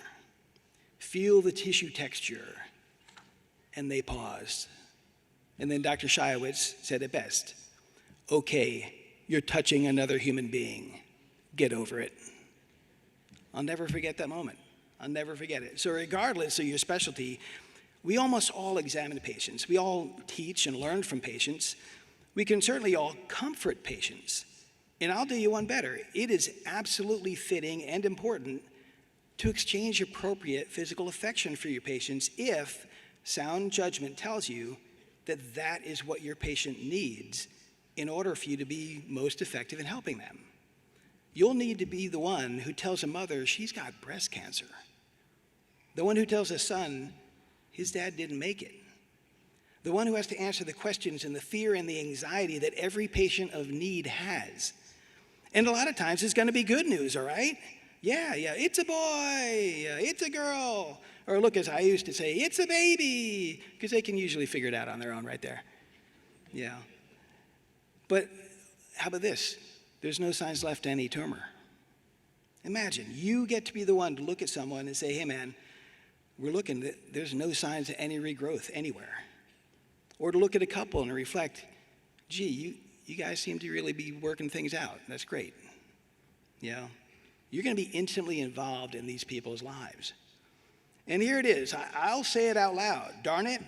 Feel the tissue texture. And they paused. And then Dr. Shiwitz said it best. Okay, you're touching another human being. Get over it. I'll never forget that moment. I'll never forget it. So regardless of your specialty, we almost all examine patients. We all teach and learn from patients. We can certainly all comfort patients. And I'll do you one better. It is absolutely fitting and important to exchange appropriate physical affection for your patients if sound judgment tells you that that is what your patient needs in order for you to be most effective in helping them. You'll need to be the one who tells a mother she's got breast cancer, the one who tells a son his dad didn't make it, the one who has to answer the questions and the fear and the anxiety that every patient of need has. And a lot of times it's going to be good news, all right? Yeah, it's a boy, it's a girl. Or look, as I used to say, it's a baby, because they can usually figure it out on their own right there. Yeah. But how about this? There's no signs left to any tumor. Imagine, you get to be the one to look at someone and say, hey man, we're looking, there's no signs of any regrowth anywhere. Or to look at a couple and reflect, gee, you guys seem to really be working things out. That's great. Yeah. You're going to be intimately involved in these people's lives. And here it is. I'll say it out loud. Darn it.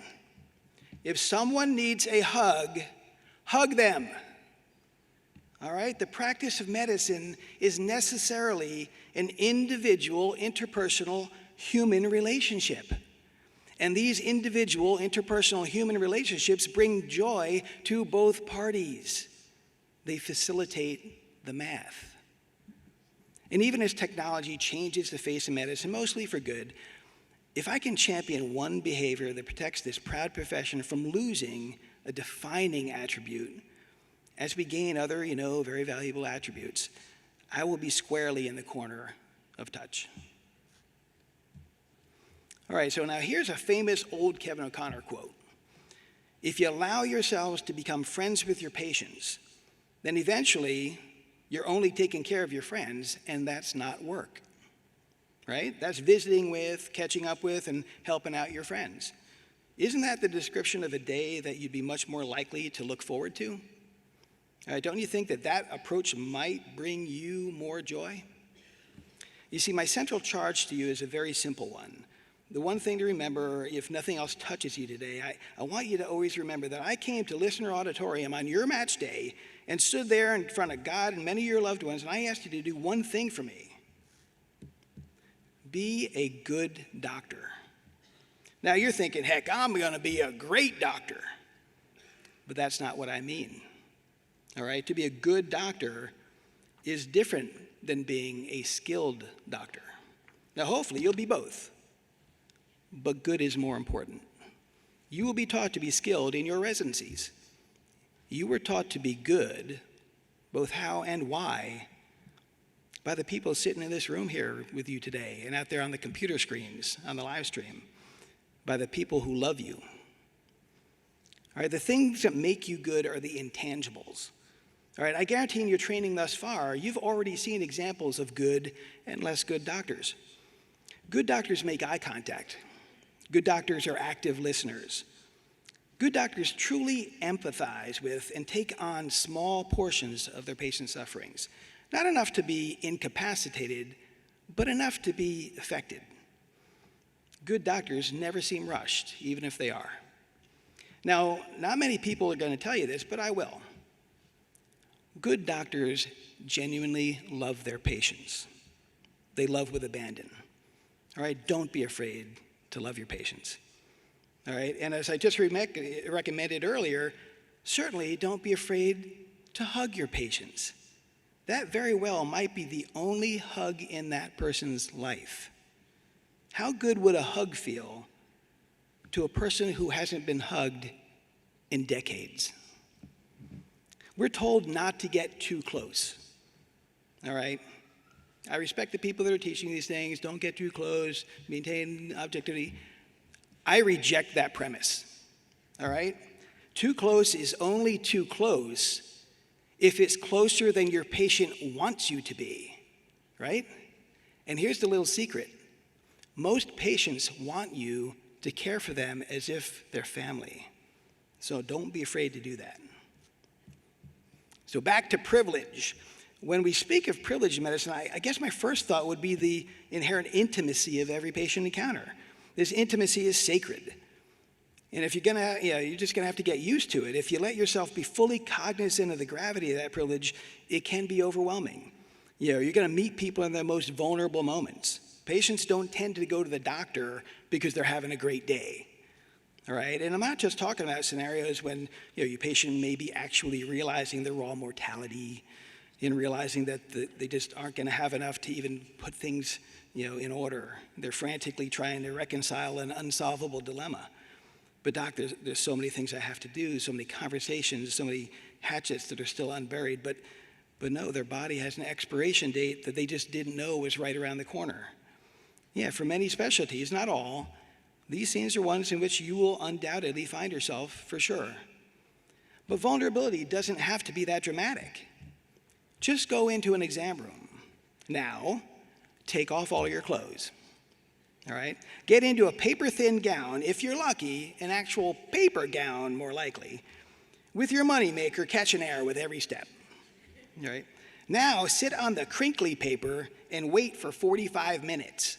If someone needs a hug, hug them. All right? The practice of medicine is necessarily an individual, interpersonal, human relationship. And these individual, interpersonal, human relationships bring joy to both parties. They facilitate the math. And even as technology changes the face of medicine, mostly for good, if I can champion one behavior that protects this proud profession from losing a defining attribute, as we gain other, very valuable attributes, I will be squarely in the corner of touch. All right, so now here's a famous old Kevin O'Connor quote. If you allow yourselves to become friends with your patients, then eventually you're only taking care of your friends, and that's not work, right? That's visiting with, catching up with, and helping out your friends. Isn't that the description of a day that you'd be much more likely to look forward to? Don't you think that approach might bring you more joy? You see, my central charge to you is a very simple one. The one thing to remember, if nothing else touches you today, I want you to always remember that I came to Listener Auditorium on your match day and stood there in front of God and many of your loved ones, and I asked you to do one thing for me. Be a good doctor. Now you're thinking, heck, I'm going to be a great doctor. But that's not what I mean. All right? To be a good doctor is different than being a skilled doctor. Now hopefully you'll be both. But good is more important. You will be taught to be skilled in your residencies. You were taught to be good, both how and why, by the people sitting in this room here with you today and out there on the computer screens, on the live stream, by the people who love you. All right, the things that make you good are the intangibles. All right, I guarantee in your training thus far, you've already seen examples of good and less good doctors. Good doctors make eye contact. Good doctors are active listeners. Good doctors truly empathize with and take on small portions of their patients' sufferings. Not enough to be incapacitated, but enough to be affected. Good doctors never seem rushed, even if they are. Now, not many people are going to tell you this, but I will. Good doctors genuinely love their patients. They love with abandon. All right, don't be afraid to love your patients. All right, and as I just recommended earlier, certainly don't be afraid to hug your patients. That very well might be the only hug in that person's life. How good would a hug feel to a person who hasn't been hugged in decades? We're told not to get too close, all right? I respect the people that are teaching these things. Don't get too close, maintain objectivity. I reject that premise, all right? Too close is only too close if it's closer than your patient wants you to be, right? And here's the little secret. Most patients want you to care for them as if they're family. So don't be afraid to do that. So back to privilege. When we speak of privileged medicine, I guess my first thought would be the inherent intimacy of every patient encounter. This intimacy is sacred. And if you're just gonna have to get used to it. If you let yourself be fully cognizant of the gravity of that privilege, it can be overwhelming. You're gonna meet people in their most vulnerable moments. Patients don't tend to go to the doctor because they're having a great day. All right, and I'm not just talking about scenarios when your patient may be actually realizing their raw mortality and realizing that they just aren't going to have enough to even put things in order. They're frantically trying to reconcile an unsolvable dilemma. But doc, there's so many things I have to do, so many conversations, so many hatchets that are still unburied. But no, their body has an expiration date that they just didn't know was right around the corner. Yeah, for many specialties, not all, these scenes are ones in which you will undoubtedly find yourself for sure. But vulnerability doesn't have to be that dramatic. Just go into an exam room. Now, take off all your clothes. All right? Get into a paper-thin gown, if you're lucky, an actual paper gown more likely, with your moneymaker catching air with every step. All right? Now, sit on the crinkly paper and wait for 45 minutes,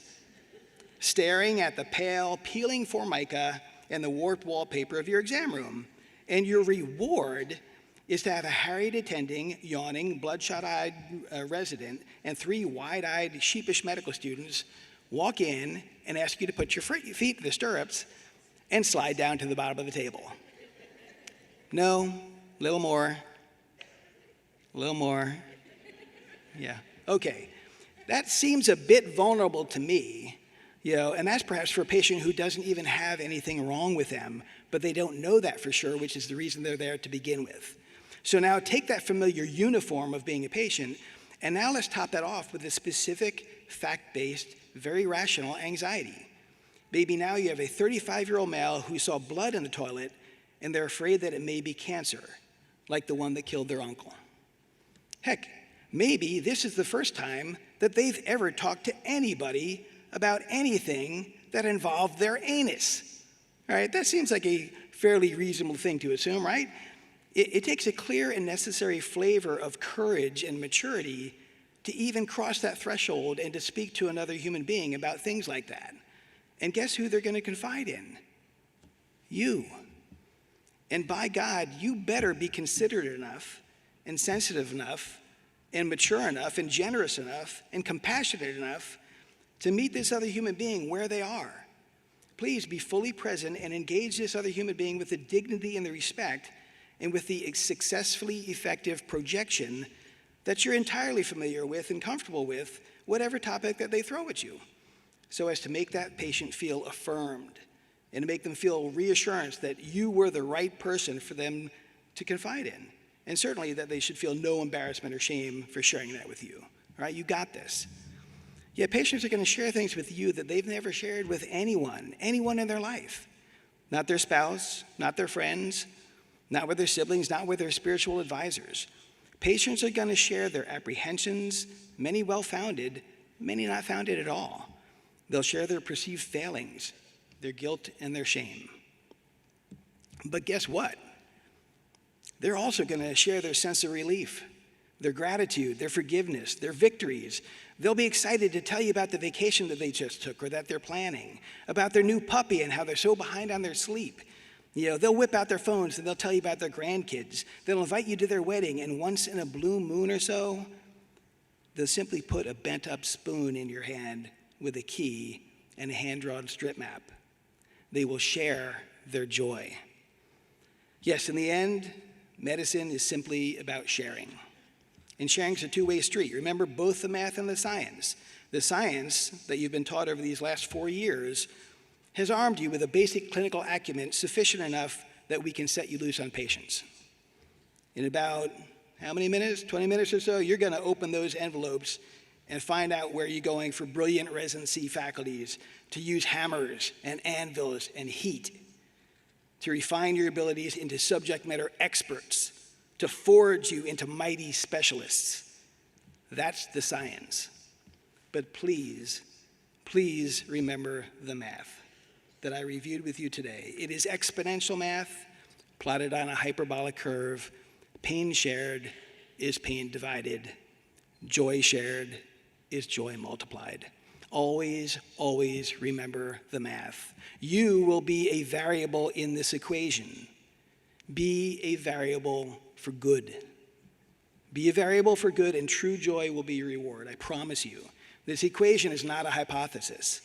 staring at the pale, peeling formica and the warped wallpaper of your exam room. And your reward is to have a harried attending, yawning, bloodshot-eyed resident and 3 wide-eyed, sheepish medical students walk in and ask you to put your feet in the stirrups and slide down to the bottom of the table. No, a little more. Yeah, okay. That seems a bit vulnerable to me, and that's perhaps for a patient who doesn't even have anything wrong with them, but they don't know that for sure, which is the reason they're there to begin with. So now take that familiar uniform of being a patient, and now let's top that off with a specific, fact-based, very rational anxiety. Maybe now you have a 35-year-old male who saw blood in the toilet, and they're afraid that it may be cancer, like the one that killed their uncle. Heck, maybe this is the first time that they've ever talked to anybody about anything that involved their anus. All right, that seems like a fairly reasonable thing to assume, right? It takes a clear and necessary flavor of courage and maturity to even cross that threshold and to speak to another human being about things like that. And guess who they're going to confide in? You. And by God, you better be considerate enough and sensitive enough and mature enough and generous enough and compassionate enough to meet this other human being where they are. Please be fully present and engage this other human being with the dignity and the respect and with the successfully effective projection that you're entirely familiar with and comfortable with whatever topic that they throw at you, so as to make that patient feel affirmed and to make them feel reassurance that you were the right person for them to confide in, and certainly that they should feel no embarrassment or shame for sharing that with you. All right, you got this. Yeah, patients are going to share things with you that they've never shared with anyone in their life. Not their spouse, not their friends, not with their siblings, not with their spiritual advisors. Patients are going to share their apprehensions, many well-founded, many not founded at all. They'll share their perceived failings, their guilt and their shame. But guess what? They're also going to share their sense of relief, their gratitude, their forgiveness, their victories. They'll be excited to tell you about the vacation that they just took or that they're planning, about their new puppy and how they're so behind on their sleep. They'll whip out their phones and they'll tell you about their grandkids. They'll invite you to their wedding, and once in a blue moon or so, they'll simply put a bent-up spoon in your hand with a key and a hand-drawn strip map. They will share their joy. Yes, in the end, medicine is simply about sharing. And sharing is a two-way street. Remember both the math and the science. The science that you've been taught over these last 4 years has armed you with a basic clinical acumen sufficient enough that we can set you loose on patients. In about, how many minutes? 20 minutes or so, you're going to open those envelopes and find out where you're going for brilliant residency faculties to use hammers and anvils and heat to refine your abilities into subject matter experts, to forge you into mighty specialists. That's the science. But please remember the math that I reviewed with you today. It is exponential math plotted on a hyperbolic curve. Pain shared is pain divided. Joy shared is joy multiplied. Always remember the math. You will be a variable in this equation. Be a variable for good. Be a variable for good, and true joy will be your reward. I promise you. This equation is not a hypothesis.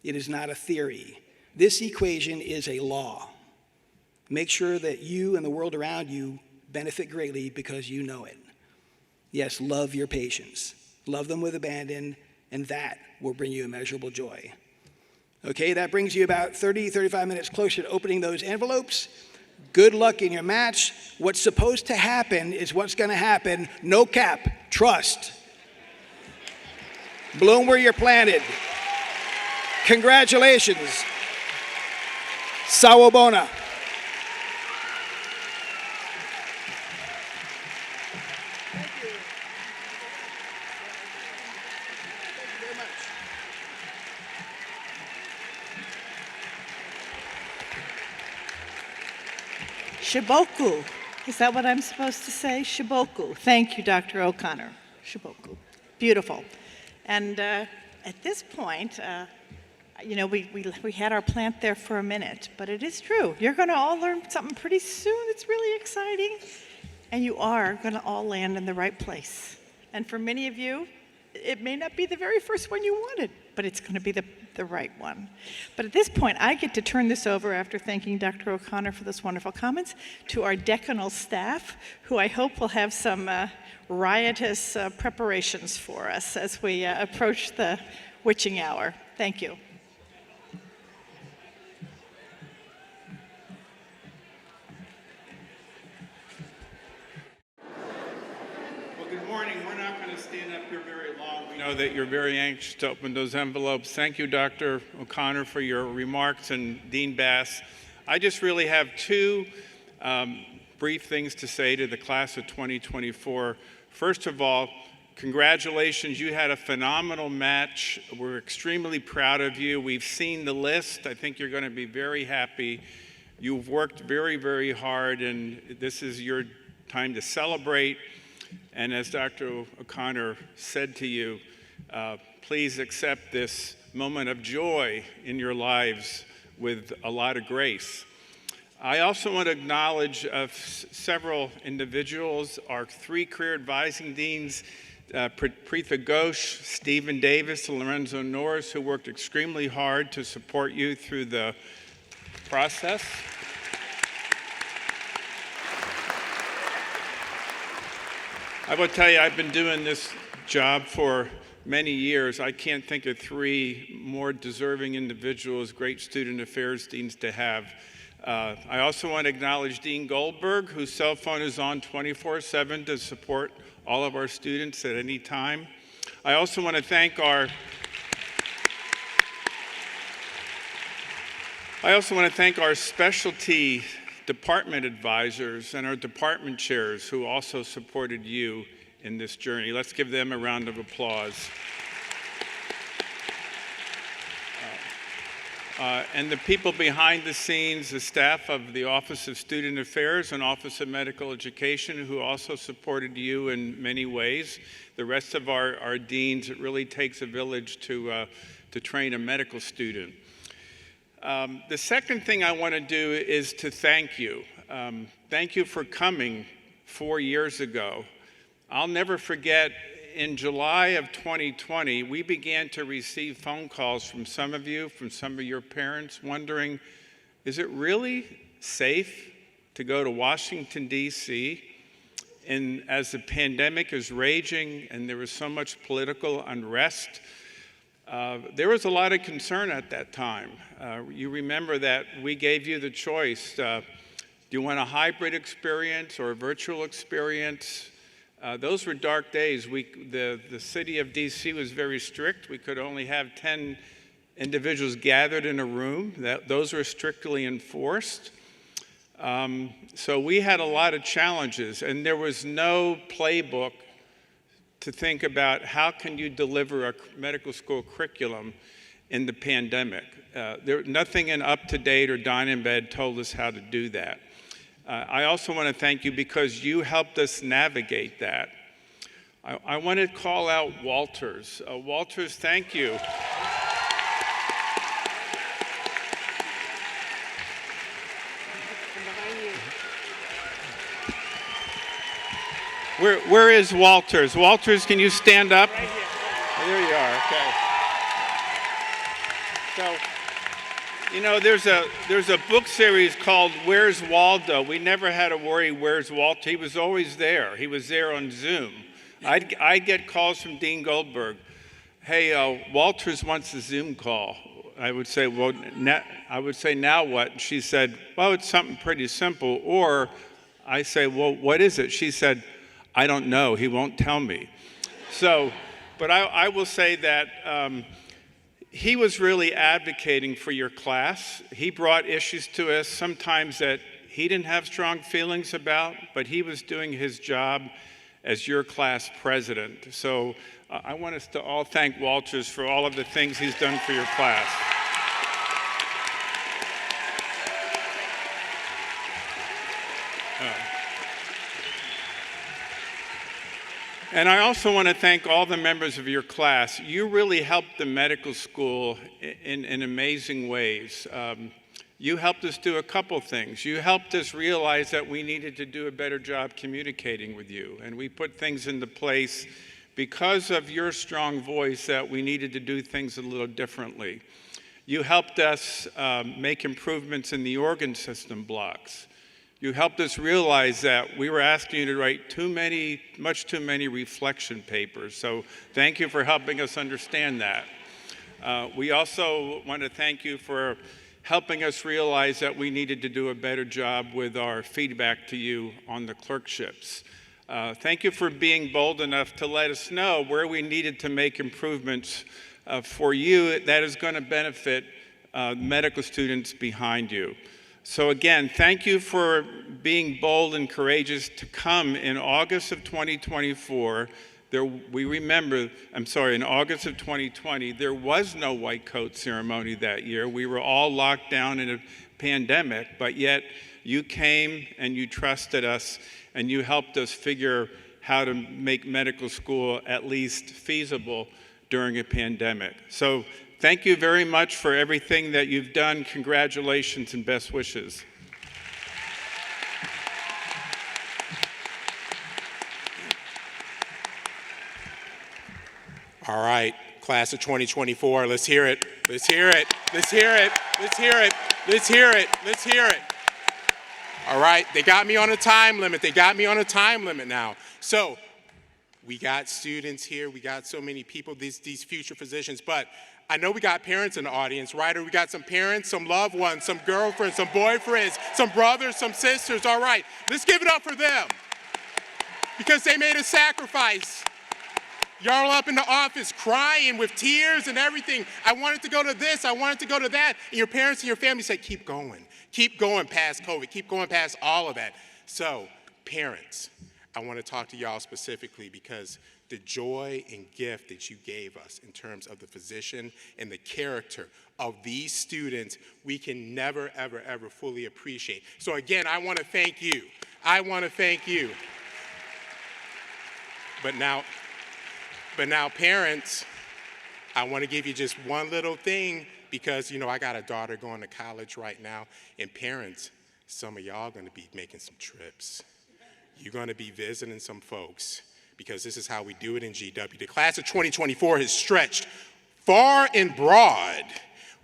It is not a theory. This equation is a law. Make sure that you and the world around you benefit greatly because you know it. Yes, love your patients. Love them with abandon, and that will bring you immeasurable joy. Okay, that brings you about 35 minutes closer to opening those envelopes. Good luck in your match. What's supposed to happen is what's going to happen. No cap. Trust. Bloom where you're planted. Congratulations. Sawabona. Shiboku. Is that what I'm supposed to say? Shiboku. Thank you, Dr. O'Connor. Shiboku. Beautiful. And at this point, we had our plant there for a minute, but it is true. You're going to all learn something pretty soon. It's really exciting. And you are going to all land in the right place. And for many of you, it may not be the very first one you wanted, but it's going to be the right one. But at this point, I get to turn this over, after thanking Dr. O'Connor for those wonderful comments, to our decanal staff, who I hope will have some riotous preparations for us as we approach the witching hour. Thank you. Good morning. We're not going to stand up here very long. We know that you're very anxious to open those envelopes. Thank you, Dr. O'Connor, for your remarks, and Dean Bass. I just really have two brief things to say to the class of 2024. First of all, congratulations. You had a phenomenal match. We're extremely proud of you. We've seen the list. I think you're going to be very happy. You've worked very, very hard, and this is your time to celebrate. And as Dr. O'Connor said to you, please accept this moment of joy in your lives with a lot of grace. I also want to acknowledge several individuals, our three career advising deans, Preetha Ghosh, Stephen Davis, and Lorenzo Norris, who worked extremely hard to support you through the process. I will tell you, I've been doing this job for many years. I can't think of three more deserving individuals, great student affairs deans to have. I also want to acknowledge Dean Goldberg, whose cell phone is on 24/7 to support all of our students at any time. I also want to thank our specialty department advisors and our department chairs who also supported you in this journey. Let's give them a round of applause. And the people behind the scenes, the staff of the Office of Student Affairs and Office of Medical Education, who also supported you in many ways. The rest of our deans, it really takes a village to train a medical student. The second thing I want to do is to thank you. Thank you for coming 4 years ago. I'll never forget, in July of 2020, we began to receive phone calls from some of you, from some of your parents, wondering, is it really safe to go to Washington, D.C., and as the pandemic is raging and there was so much political unrest? There was a lot of concern at that time. You remember that we gave you the choice. Do you want a hybrid experience or a virtual experience? Those were dark days. The city of DC was very strict. We could only have 10 individuals gathered in a room. Those were strictly enforced. So we had a lot of challenges, and there was no playbook to think about how can you deliver a medical school curriculum in the pandemic. Nothing in UpToDate or DynEmbed told us how to do that. I also want to thank you because you helped us navigate that. I want to call out Walters. Walters, thank you. Where is Walters? Walters, can you stand up? There you are, okay. So, you know, there's a book series called Where's Waldo? We never had to worry, where's Walter? He was always there. He was there on Zoom. I'd get calls from Dean Goldberg. Hey, Walters wants a Zoom call. I would say, well, now what? And she said, well, it's something pretty simple. Or I say, well, what is it? She said, I don't know. He won't tell me. So, but I will say that he was really advocating for your class. He brought issues to us sometimes that he didn't have strong feelings about, but he was doing his job as your class president. So I want us to all thank Walters for all of the things he's done for your class. And I also want to thank all the members of your class. You really helped the medical school in amazing ways. You helped us do a couple things. You helped us realize that we needed to do a better job communicating with you. And we put things into place because of your strong voice that we needed to do things a little differently. You helped us make improvements in the organ system blocks. You helped us realize that we were asking you to write much too many reflection papers. So thank you for helping us understand that. We also want to thank you for helping us realize that we needed to do a better job with our feedback to you on the clerkships. Thank you for being bold enough to let us know where we needed to make improvements for you that is going to benefit medical students behind you. So again, thank you for being bold and courageous to come in August of 2024. In August of 2020, there was no white coat ceremony that year. We were all locked down in a pandemic, but yet you came and you trusted us and you helped us figure how to make medical school at least feasible during a pandemic. So thank you very much for everything that you've done. Congratulations and best wishes. All right, class of 2024, let's hear it. Let's hear it. Let's hear it. Let's hear it. Let's hear it. Let's hear it. All right, they got me on a time limit. They got me on a time limit now. So we got students here. We got so many people, these future physicians, but I know we got parents in the audience, right? Or we got some parents, some loved ones, some girlfriends, some boyfriends, some brothers, some sisters. All right, let's give it up for them because they made a sacrifice. Y'all up in the office crying with tears and everything. I wanted to go to this, I wanted to go to that. And your parents and your family said, keep going past COVID, keep going past all of that. So, parents, I want to talk to y'all specifically because the joy and gift that you gave us in terms of the physician and the character of these students, we can never, ever, ever fully appreciate. So again, I want to thank you. I want to thank you. But now, parents, I want to give you just one little thing because, I got a daughter going to college right now. And parents, some of y'all are going to be making some trips. You're going to be visiting some folks because this is how we do it in GW. The class of 2024 has stretched far and broad.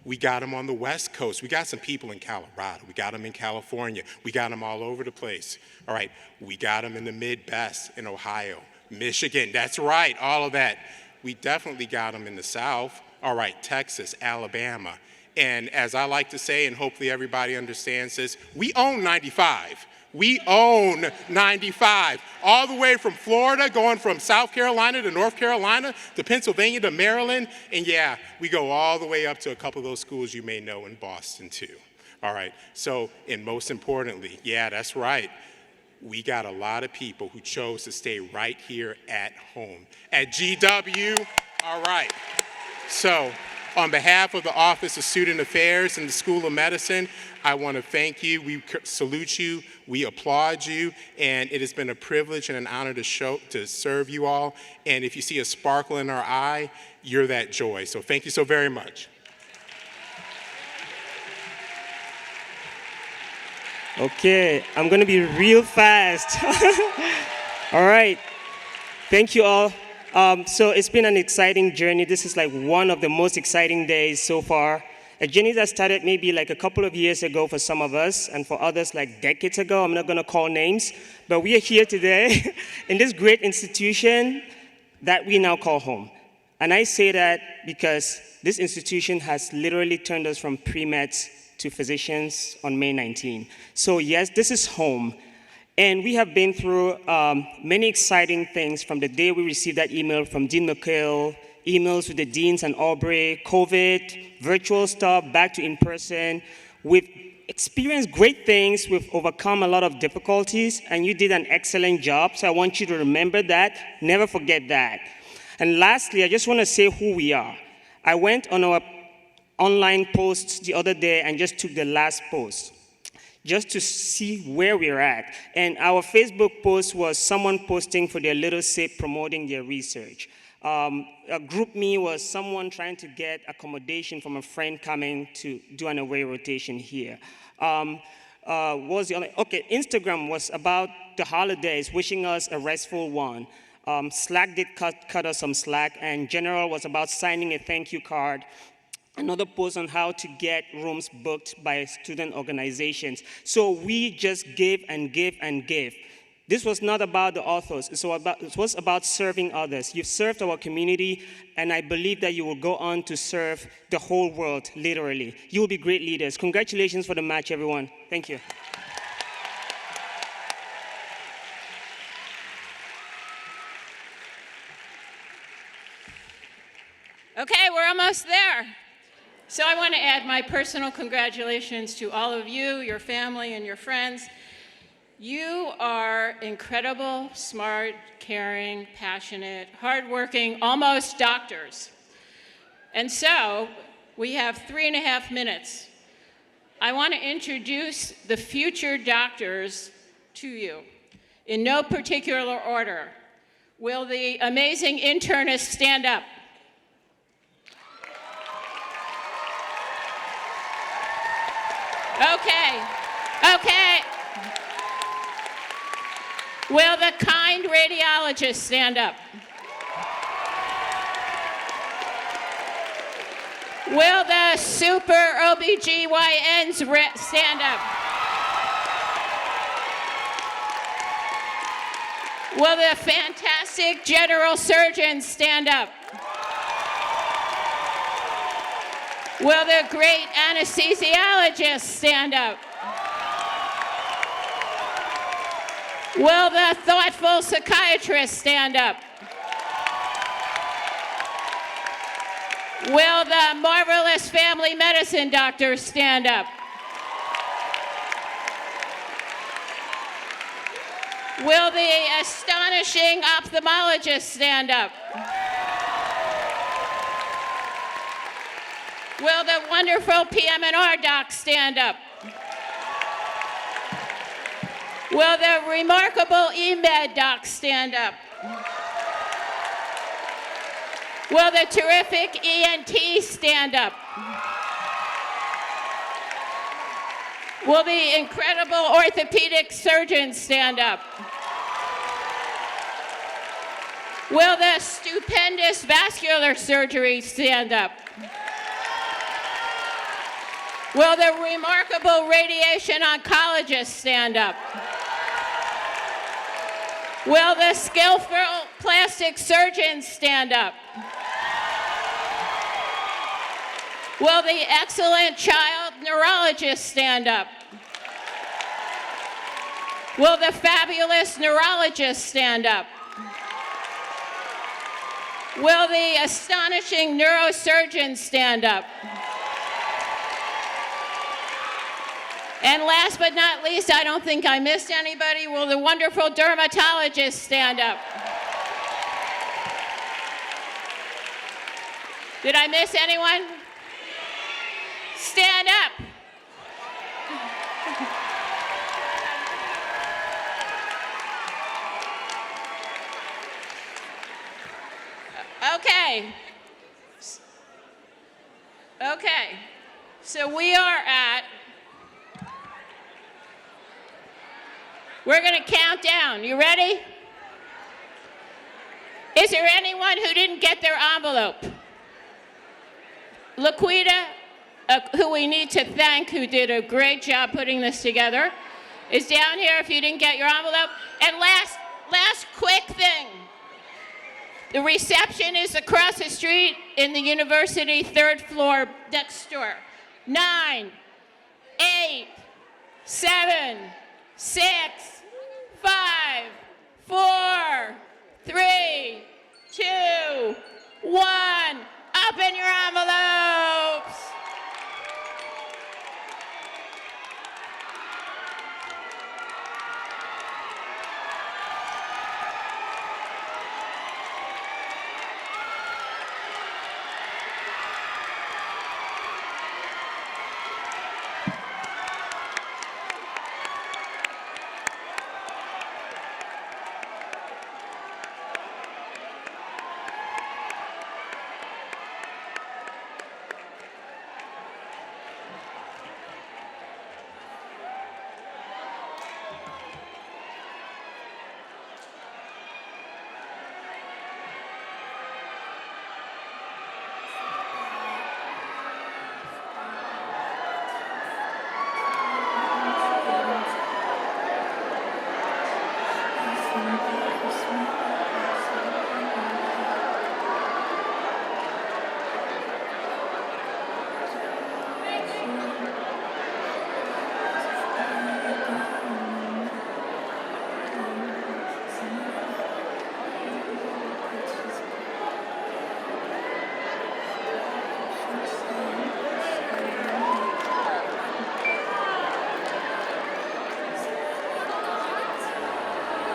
We got them on the West Coast. We got some people in Colorado. We got them in California. We got them all over the place. All right, we got them in the Midwest, in Ohio, Michigan. That's right, all of that. We definitely got them in the South. All right, Texas, Alabama. And as I like to say, and hopefully everybody understands this, we own 95. We own 95, all the way from Florida, going from South Carolina to North Carolina to Pennsylvania to Maryland. And yeah, we go all the way up to a couple of those schools you may know in Boston too. All right, so, and most importantly, yeah, that's right. We got a lot of people who chose to stay right here at home at GW. All right, so on behalf of the Office of Student Affairs and the School of Medicine, I want to thank you. We salute you. We applaud you. And it has been a privilege and an honor to serve you all. And if you see a sparkle in our eye, you're that joy. So thank you so very much. Okay, I'm going to be real fast. All right. Thank you all. So it's been an exciting journey. This is like one of the most exciting days so far. A journey that started maybe like a couple of years ago for some of us, and for others like decades ago. I'm not going to call names, but we are here today in this great institution that we now call home. And I say that because this institution has literally turned us from pre-meds to physicians on May 19. So yes, this is home. And we have been through many exciting things from the day we received that email from Dean McHale, emails with the deans and Aubrey, COVID, virtual stuff, back to in-person. We've experienced great things. We've overcome a lot of difficulties, and you did an excellent job. So I want you to remember that. Never forget that. And lastly, I just want to say who we are. I went on our online post the other day and just took the last post, just to see where we're at. And our Facebook post was someone posting for their little sip, promoting their research. A group me was someone trying to get accommodation from a friend coming to do an away rotation here. What was the other? Okay, Instagram was about the holidays, wishing us a restful one. Slack did cut us some slack, and General was about signing a thank you card. Another post on how to get rooms booked by student organizations. So we just give and give and give. This was not about the authors. It was about serving others. You've served our community, and I believe that you will go on to serve the whole world, literally. You will be great leaders. Congratulations for the match, everyone. Thank you. Okay, we're almost there. So I want to add my personal congratulations to all of you, your family, and your friends. You are incredible, smart, caring, passionate, hardworking, almost doctors. And so we have 3.5 minutes. I want to introduce the future doctors to you in no particular order. Will the amazing internists stand up? Okay. Will the kind radiologists stand up? Will the super OBGYNs stand up? Will the fantastic general surgeons stand up? Will the great anesthesiologists stand up? Will the thoughtful psychiatrists stand up? Will the marvelous family medicine doctors stand up? Will the astonishing ophthalmologists stand up? Will the wonderful PM&R docs stand up? Will the remarkable EMED docs stand up? Will the terrific ENT stand up? Will the incredible orthopedic surgeons stand up? Will the stupendous vascular surgery stand up? Will the remarkable radiation oncologists stand up? Will the skillful plastic surgeons stand up? Will the excellent child neurologists stand up? Will the fabulous neurologists stand up? Will the astonishing neurosurgeons stand up? And last but not least, I don't think I missed anybody, will the wonderful dermatologists stand up? Did I miss anyone? Stand up. Okay. So we are at, we're going to count down. You ready? Is there anyone who didn't get their envelope? Laquita, who we need to thank, who did a great job putting this together, is down here if you didn't get your envelope. And last quick thing. The reception is across the street in the university, 3rd floor next door. 9, 8, 7, 6, 5, 4, 3, 2, 1. Open your envelopes.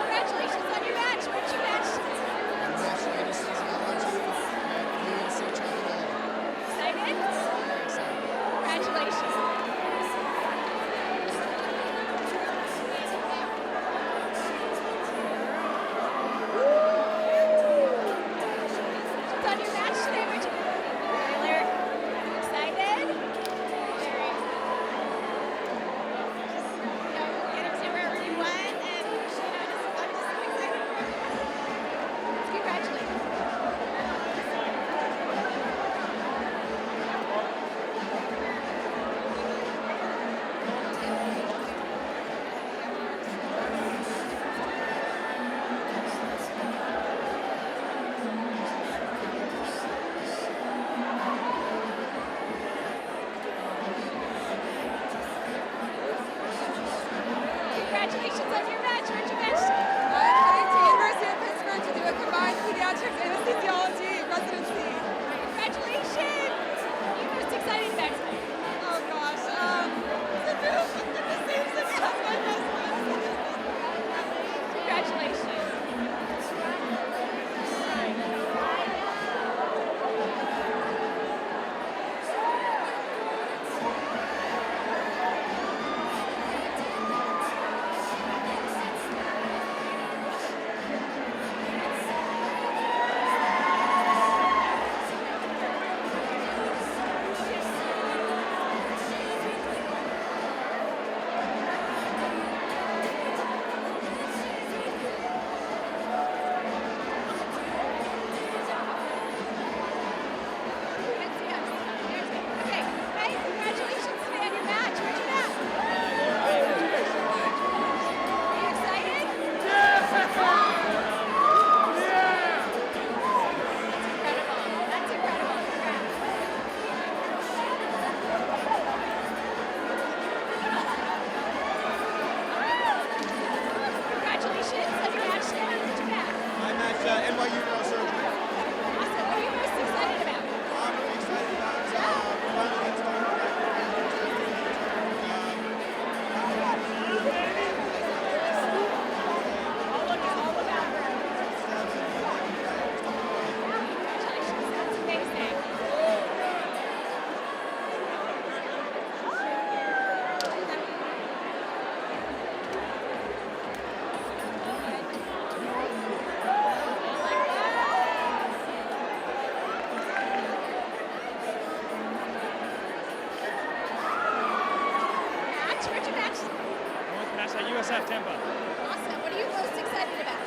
Congratulations on your match. Weren't you matched? Excited? Congratulations. Congratulations on your match today. Weren't you? Tyler, excited? Very. Get up to wherever you went, and I'm just so excited for you. Congratulations. Congratulations on your match. Weren't you matched? I'm heading to University of Pittsburgh to do a combined pediatrics anesthesiology residency. Congratulations. You're most excited about it. Oh gosh, the same as my best friend. Congratulations. Okay, hey, congratulations today on your match. Where'd you match? Are you excited? That's incredible. That's incredible. Congrats. Congratulations on your match today. Where'd you match? I'm at NYU Neurosurgery. Awesome. What are you most excited about? I'm really excited about finally getting started. Congratulations. That's amazing. Match? Where'd you match? Match at USF Tampa. Awesome. What are you most excited about?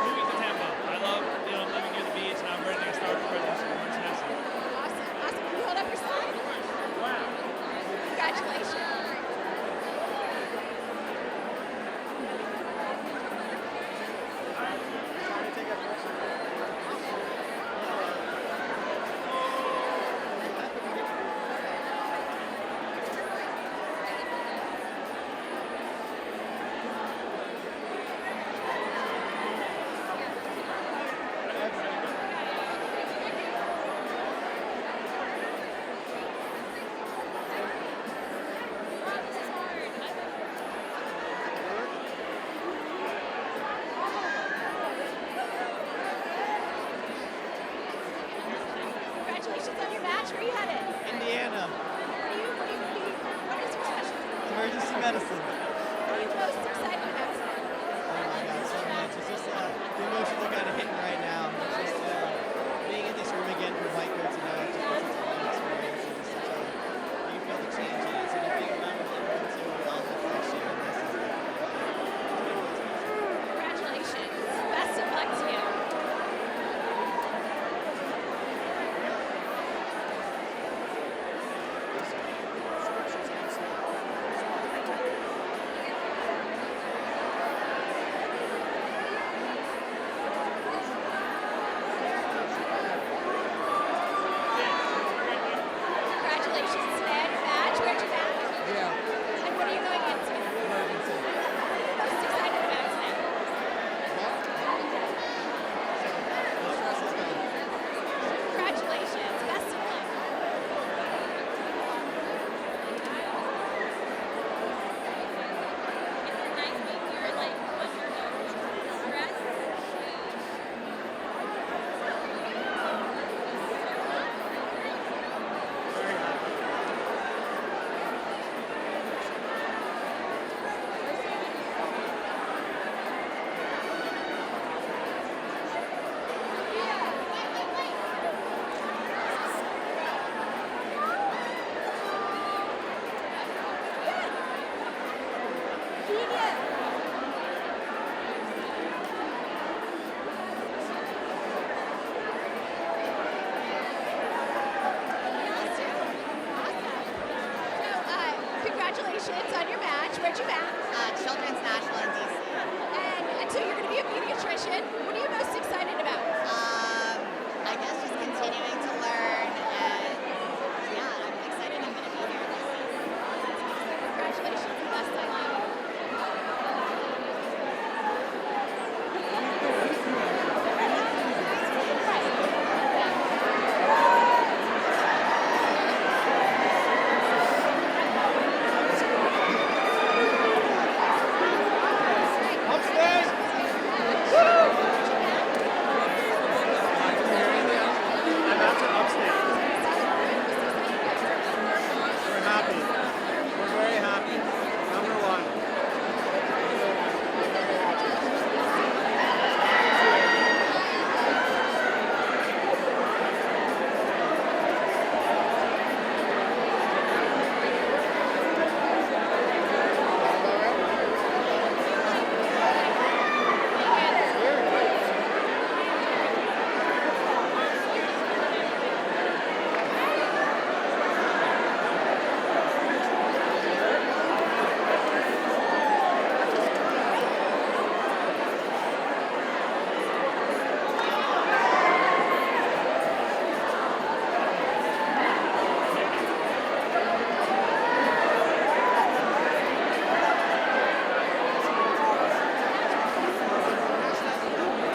Moving to Tampa. I love match? Where are you headed? Indiana, What is your specialty? emergency medicine. What are you most excited about today? Oh my God, so much. It's just the emotions are kind of hitting right now. It's just being in this room again for White Coats and it's just such a fun experience. And just such a, you feel the changes and being around with everyone too. All the next year and this is Congratulations. Best of luck to you. Congratulations today on your match. Where'd you match? Yeah. And what are you going into? Emergency. What are you most excited about today? The stress is gone. Congratulations. Best of luck. Congratulations on your match. Where'd you match? Children's National in DC. And so you're going to be a pediatrician. What are you most excited about? I guess just continuing to learn and yeah, I'm excited I'm going to be here this season. Congratulations and best of luck. Upstairs! I'm out to upstairs. We're happy. We're very happy. Number one.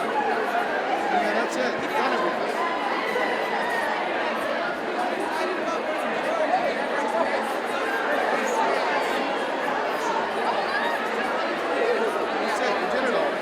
Yeah, that's it. Done everything. That's it. We did it all.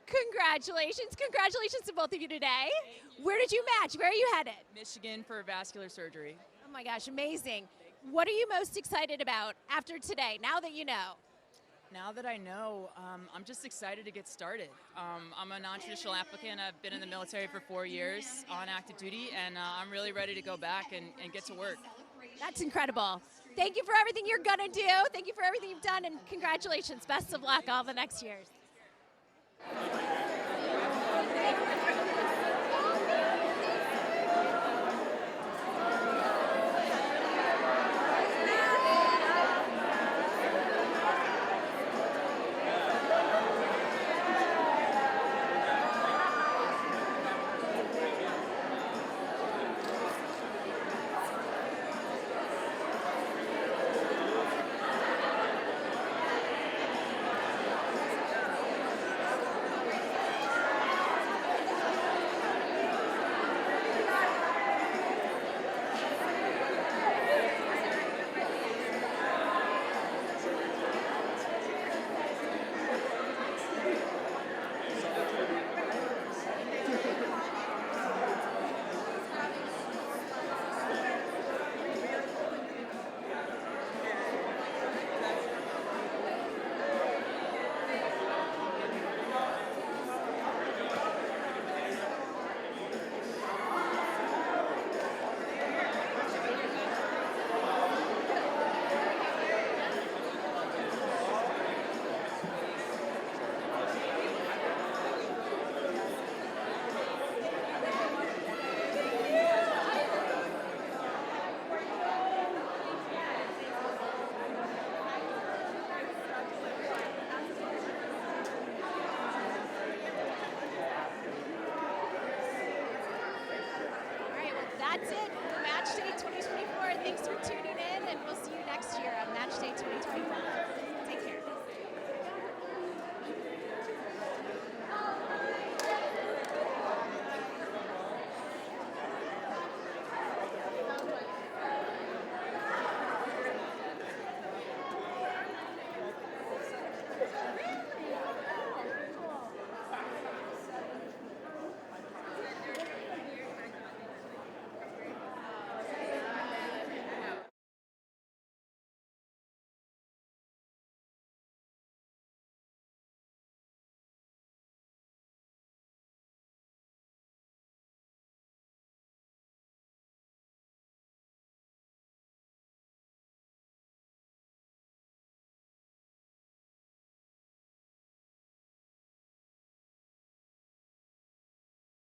Congratulations. Congratulations to both of you today. Where did you match? Where are you headed? Michigan for vascular surgery. Oh my gosh, amazing. What are you most excited about after today, now that you know? Now that I know, I'm just excited to get started. I'm a non-traditional applicant. I've been in the military for 4 years on active duty, and I'm really ready to go back and get to work. That's incredible. Thank you for everything you're going to do. Thank you for everything you've done, and congratulations. Best of luck all the next years.